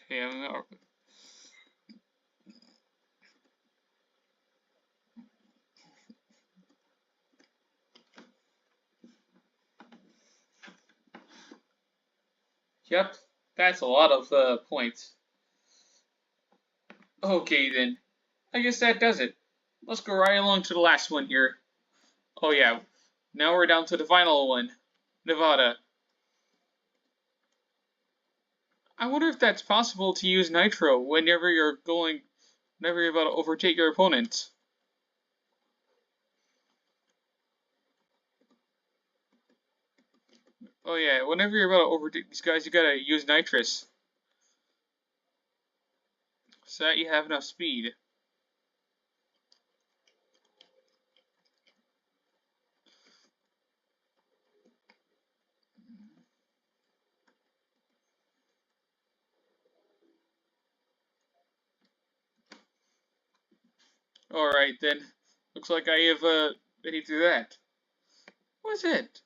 Okay, yep, that's a lot of points. Okay then, I guess that does it. Let's go right along to the last one here. Oh yeah, now we're down to the final one, Nevada. I wonder if that's possible to use nitro whenever you're about to overtake your opponent. Oh yeah, whenever you're about to overtake these guys, you gotta use nitrous so that you have enough speed. Alright then. Looks like I have made it through that. What's it?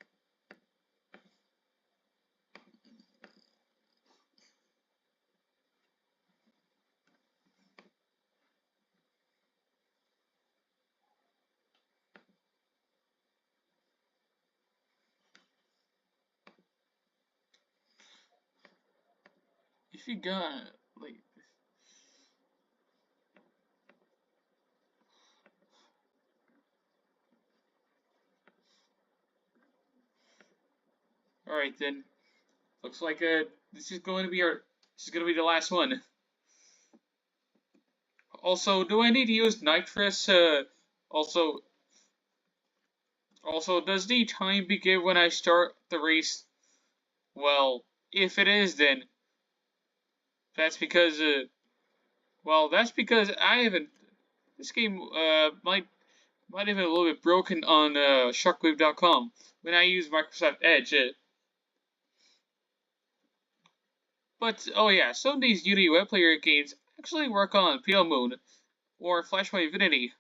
If you got like Alright then. Looks like this is going to be the last one. Also, do I need to use nitrous? Also, does the time begin when I start the race? Well, if it is, then that's because I haven't. This game might have been a little bit broken on Shockwave.com when I use Microsoft Edge. But oh yeah, some of these Unity web player games actually work on Pale Moon or Flashpoint Infinity.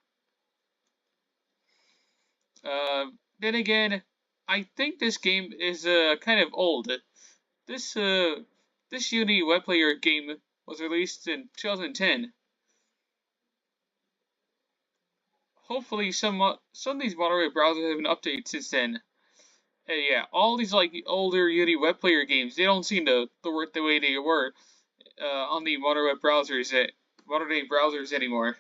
Then again, I think this game is kind of old. This this Unity web player game was released in 2010. Hopefully, some of these moderate browsers have been updated since then. Yeah, all these like older Unity web player games, they don't seem to work the way they were on the modern web browsers, modern day browsers anymore.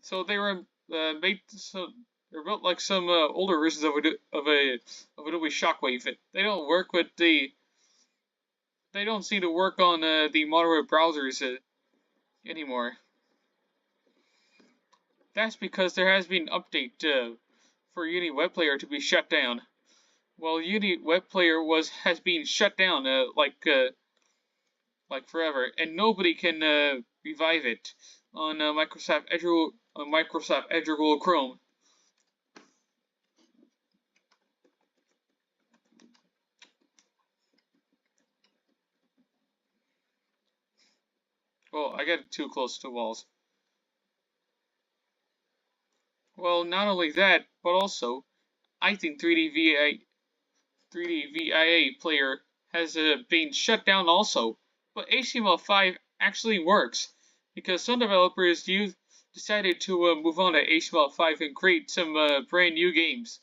So they were they're built like some older versions of Adobe Shockwave. They don't seem to work on the modern web browsers anymore. That's because there has been an update for Unity Web Player to be shut down. Well, Unity Web Player has been shut down like forever, and nobody can revive it on Microsoft Edge or Google Chrome. Well, I got too close to walls. Well, not only that, but also, I think 3D VIA player has been shut down also. But HTML5 actually works because some developers decided to move on to HTML5 and create some brand new games.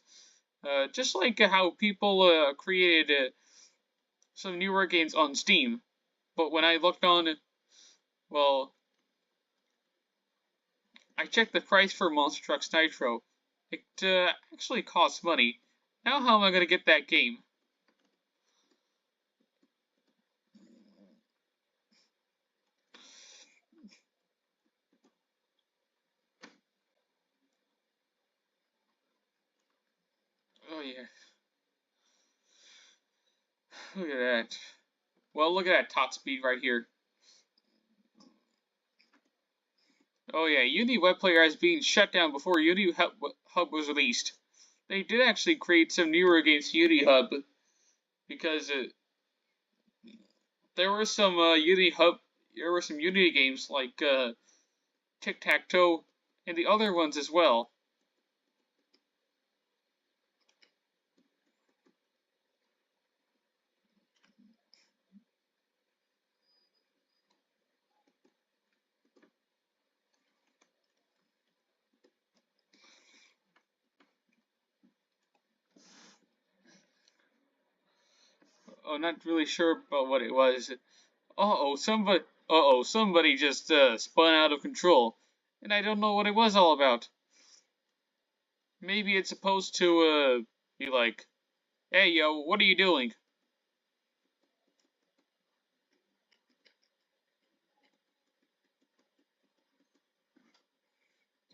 Just like how people created some newer games on Steam. But when I looked on, well, I checked the price for Monster Trucks Nitro. It actually costs money. Now how am I going to get that game? Oh yeah. Look at that. Well, look at that top speed right here. Oh yeah, Unity Web Player has been shut down before Unity Hub was released. They did actually create some newer games Unity Hub because there were some Unity games like Tic Tac Toe and the other ones as well. Oh, not really sure about what it was. Somebody just spun out of control, and I don't know what it was all about. Maybe it's supposed to be like, "Hey, yo, what are you doing?"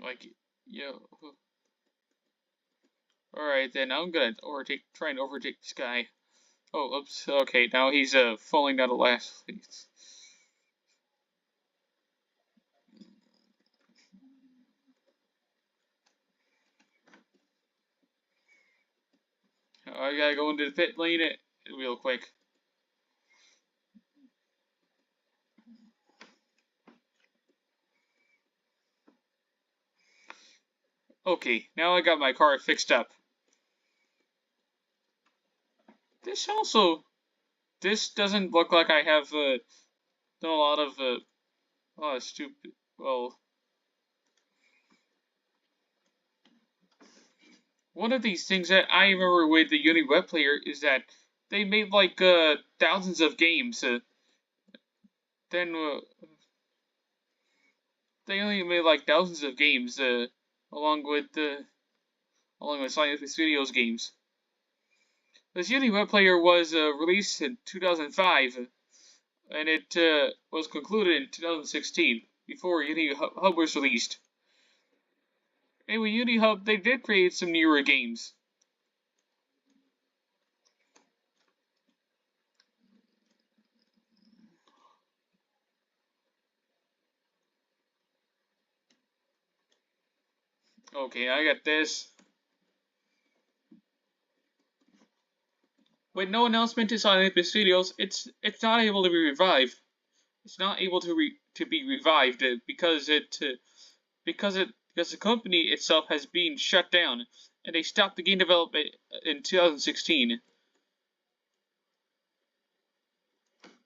Like, yo. Alright, then I'm gonna try and overtake this guy. Oh, oops. Okay, now he's falling down the last place. I gotta go into the pit lane real quick. Okay, now I got my car fixed up. This doesn't look like I have done a lot of stupid. Well, one of these things that I remember with the Unity web player is that they made like thousands of games. Then they only made like thousands of games along with along with Silent Studios games. This Unity web player was released in 2005, and it was concluded in 2016, before Unity Hub was released. Anyway, Unity Hub, they did create some newer games. Okay, I got this. With no announcement to Silent Studios, it's not able to be revived. It's not able to be revived because the company itself has been shut down, and they stopped the game development in 2016.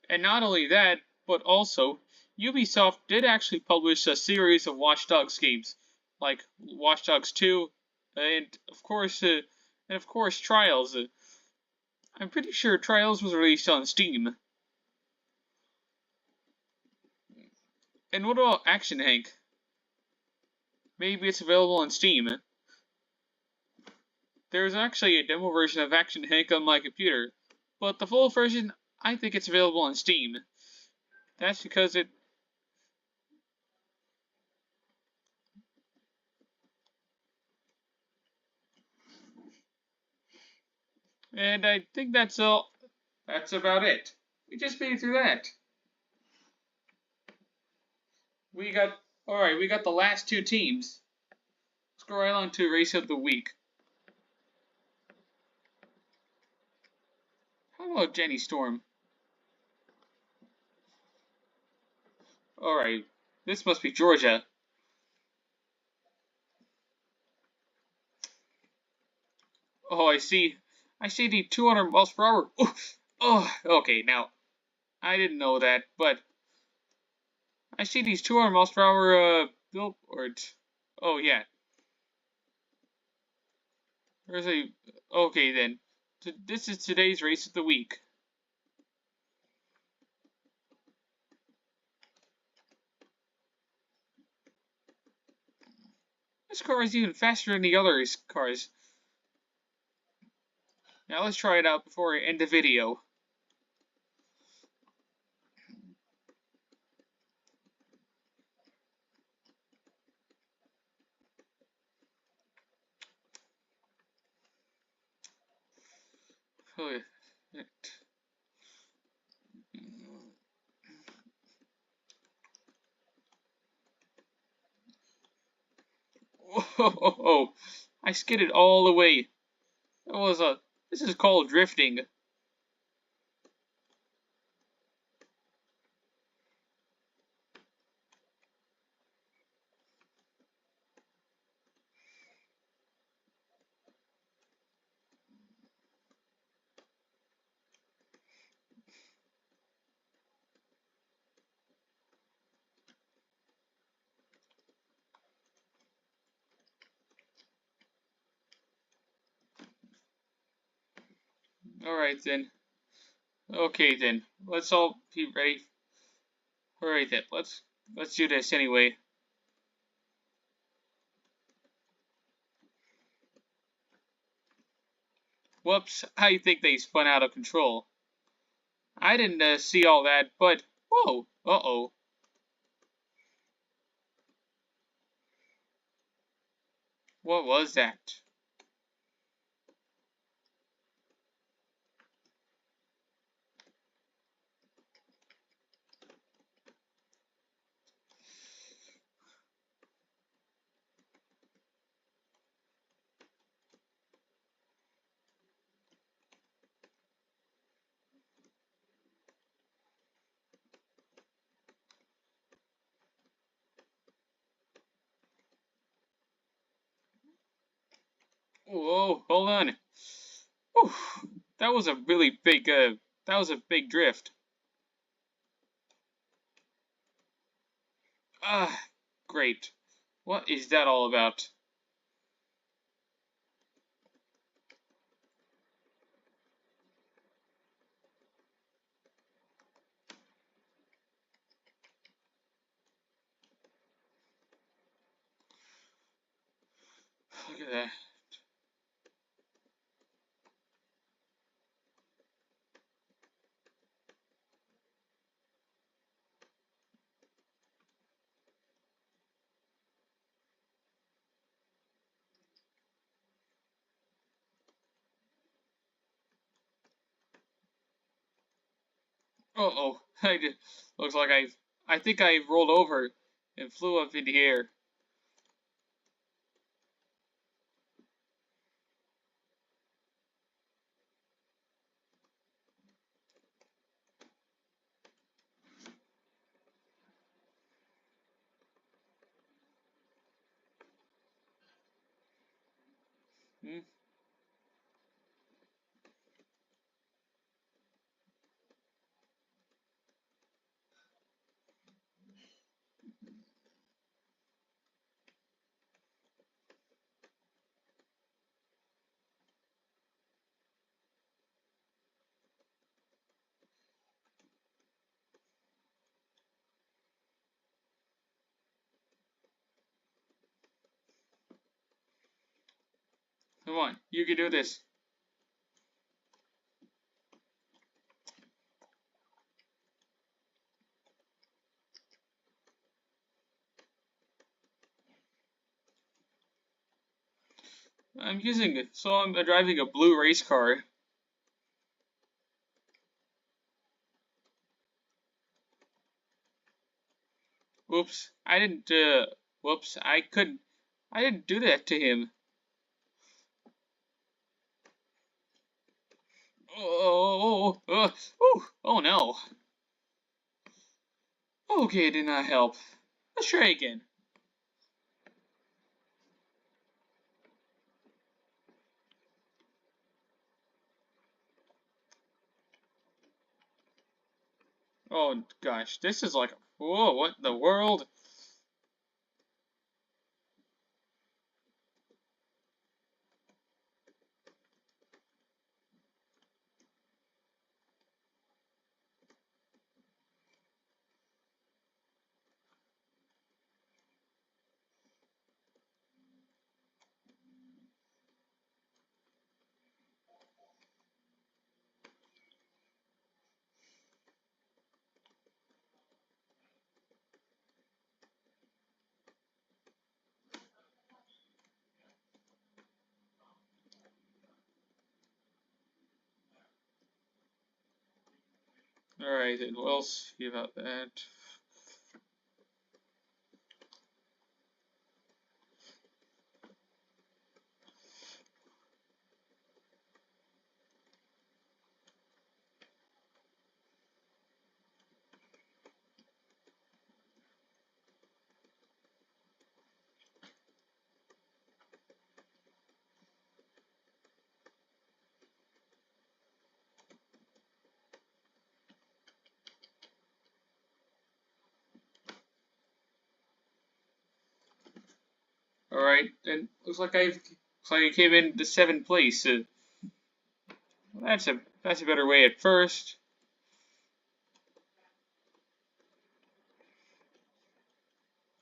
And not only that, but also Ubisoft did actually publish a series of Watch Dogs games, like Watch Dogs 2, and of course Trials. I'm pretty sure Trials was released on Steam. And what about Action Hank? Maybe it's available on Steam. There's actually a demo version of Action Hank on my computer, but the full version, I think it's available on Steam. That's because it... And I think that's all. That's about it. We just made it through that. Alright, we got the last two teams. Let's go right on to Race of the Week. How about Jenny Storm? Alright, this must be Georgia. Oh, I see the 200 miles per hour. Oh, okay, now, I didn't know that, but I see these 200 miles per hour, billboards. Oh, yeah. Okay then. This is today's Race of the Week. This car is even faster than the other cars. Now let's try it out before I end the video. Oh, whoa, I skidded all the way. This is called drifting. Alright then. Okay then. Let's all be ready. Alright then, let's do this anyway. Whoops, I think they spun out of control. I didn't see all that, but whoa, uh-oh. What was that? Whoa, hold on. Whew, that was a really big, that was a big drift. Ah, great. What is that all about? Look at that. Uh-oh. Looks like I think I rolled over and flew up in the air. Hmm? Come on, you can do this. I'm driving a blue race car. Whoops, whoops, I didn't do that to him. Oh no. Okay, it did not help. Let's try again. Oh gosh, this is like, whoa, what in the world? Alright then, we'll see about that. Alright, then looks like I came in the 7th place. That's a better way at first.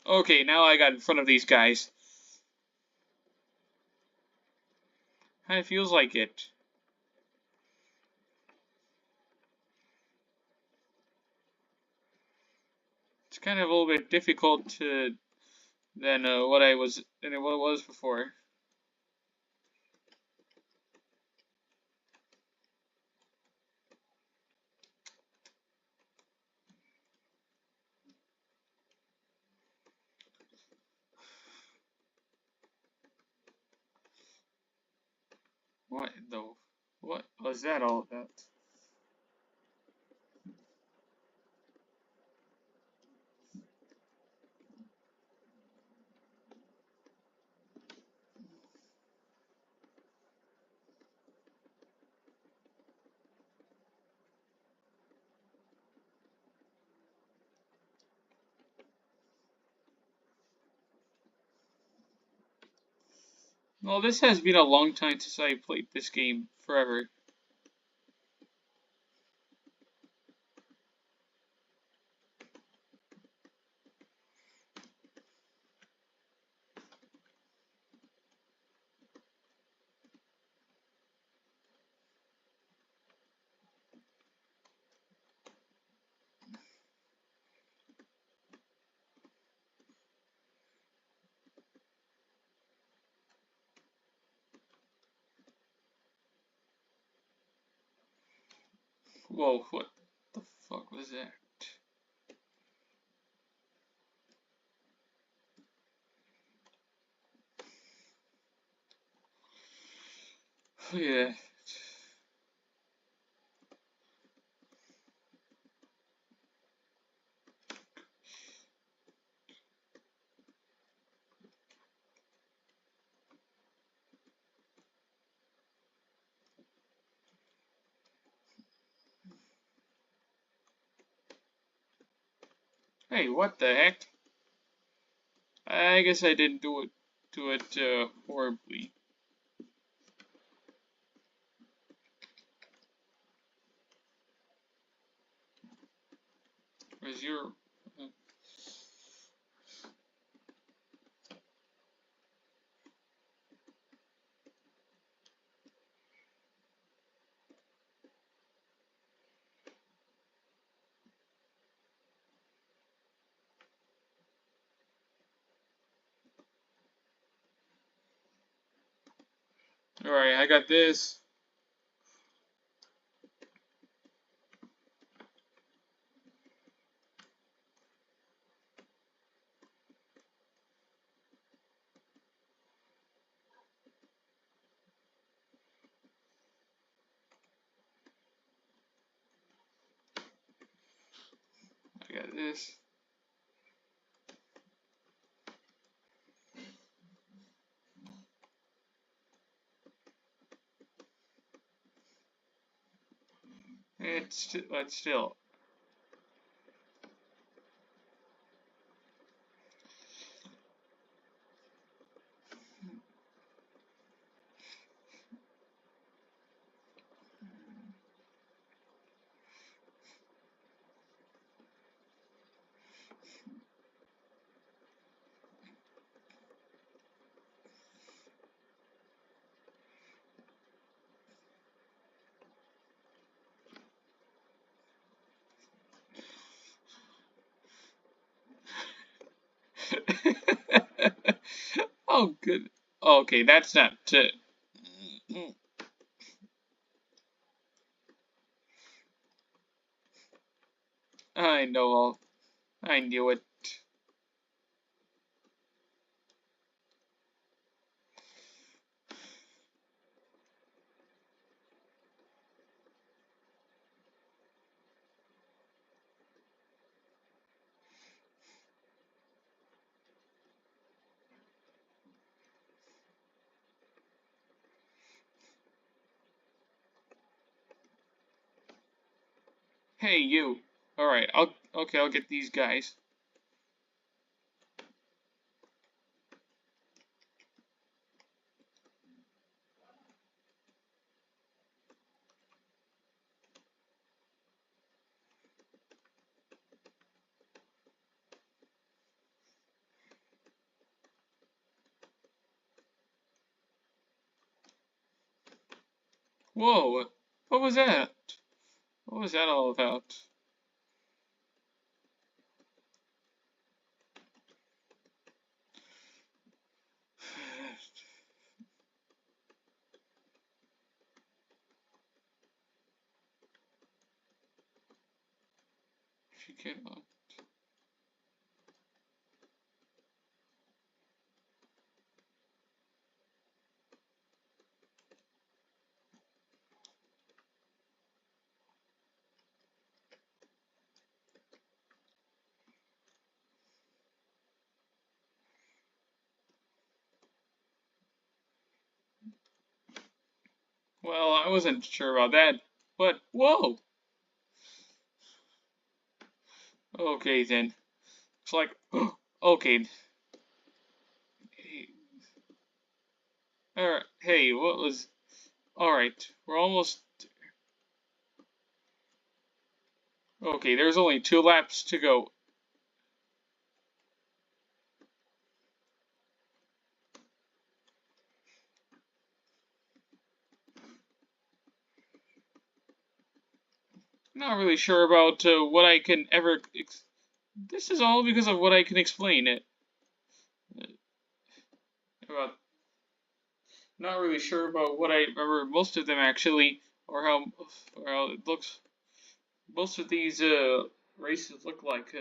Okay, now I got in front of these guys. Kinda feels like it. It's kind of a little bit difficult than what it was before. What was that all about? Well, this has been a long time since I played this game. Forever. Whoa, what the fuck? What was that? Yeah. Hey, what the heck? I guess I didn't do it horribly. Was your Alright, I got this. I got this. It's still. Oh, good. Okay, that's not. I know. I knew it. Hey, you. Alright, I'll get these guys. Whoa, what was that? What was that all about? She came on. Well, I wasn't sure about that, but whoa! Okay then. It's like, okay. Hey, alright, hey, what was. Alright, we're almost. Okay, there's only 2 laps to go. Not really sure about what I can ever. This is all because of what I can explain it. About not really sure about what I remember most of them actually, or how it looks. most of these races look like.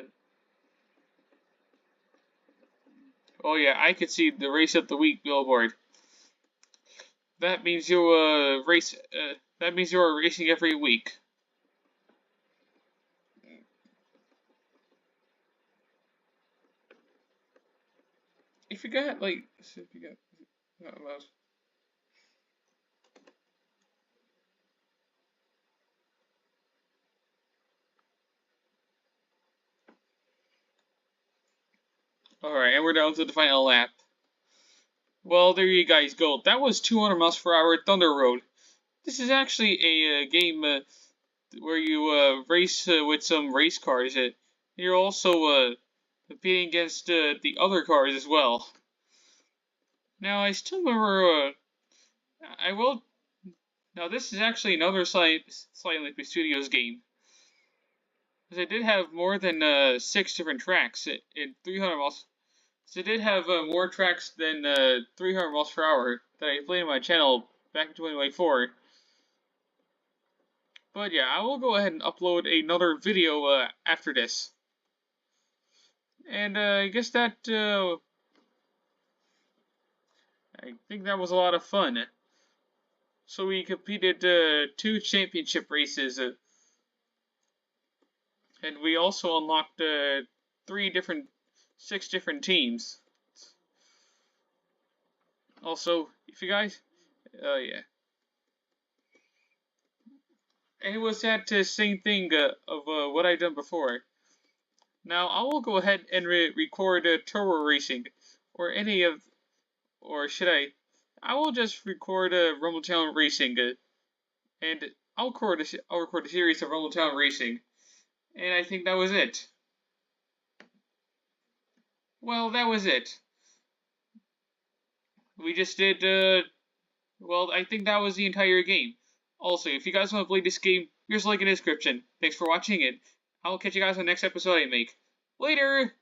Oh yeah, I could see the race of the week billboard. That means you race. That means you are racing every week. If you got like, if you got, all right, and we're down to the final lap. Well, there you guys go. That was 200 miles per hour Thunder Road. This is actually a game where you race with some race cars. You're also competing against the other cars as well. Now, I still remember. I will. Now, this is actually another Silent Studios game. Because it did have more than 6 different tracks in 300 miles. So it did have more tracks than 300 miles per hour that I played on my channel back in 2024. But yeah, I will go ahead and upload another video after this. And I guess that, I think that was a lot of fun. So we competed 2 championship races, and we also unlocked 6 different teams. Also, if you guys, yeah. And it was that same thing of what I've done before. Now, I will go ahead and record turbo racing, or any of, or should I? I will just record Rumbletown Racing, and I'll record a series of Rumbletown Racing, and I think that was it. Well, that was it. We just did. Well, I think that was the entire game. Also, if you guys want to play this game, here's a link in the description. Thanks for watching it. I will catch you guys on the next episode I make. Later!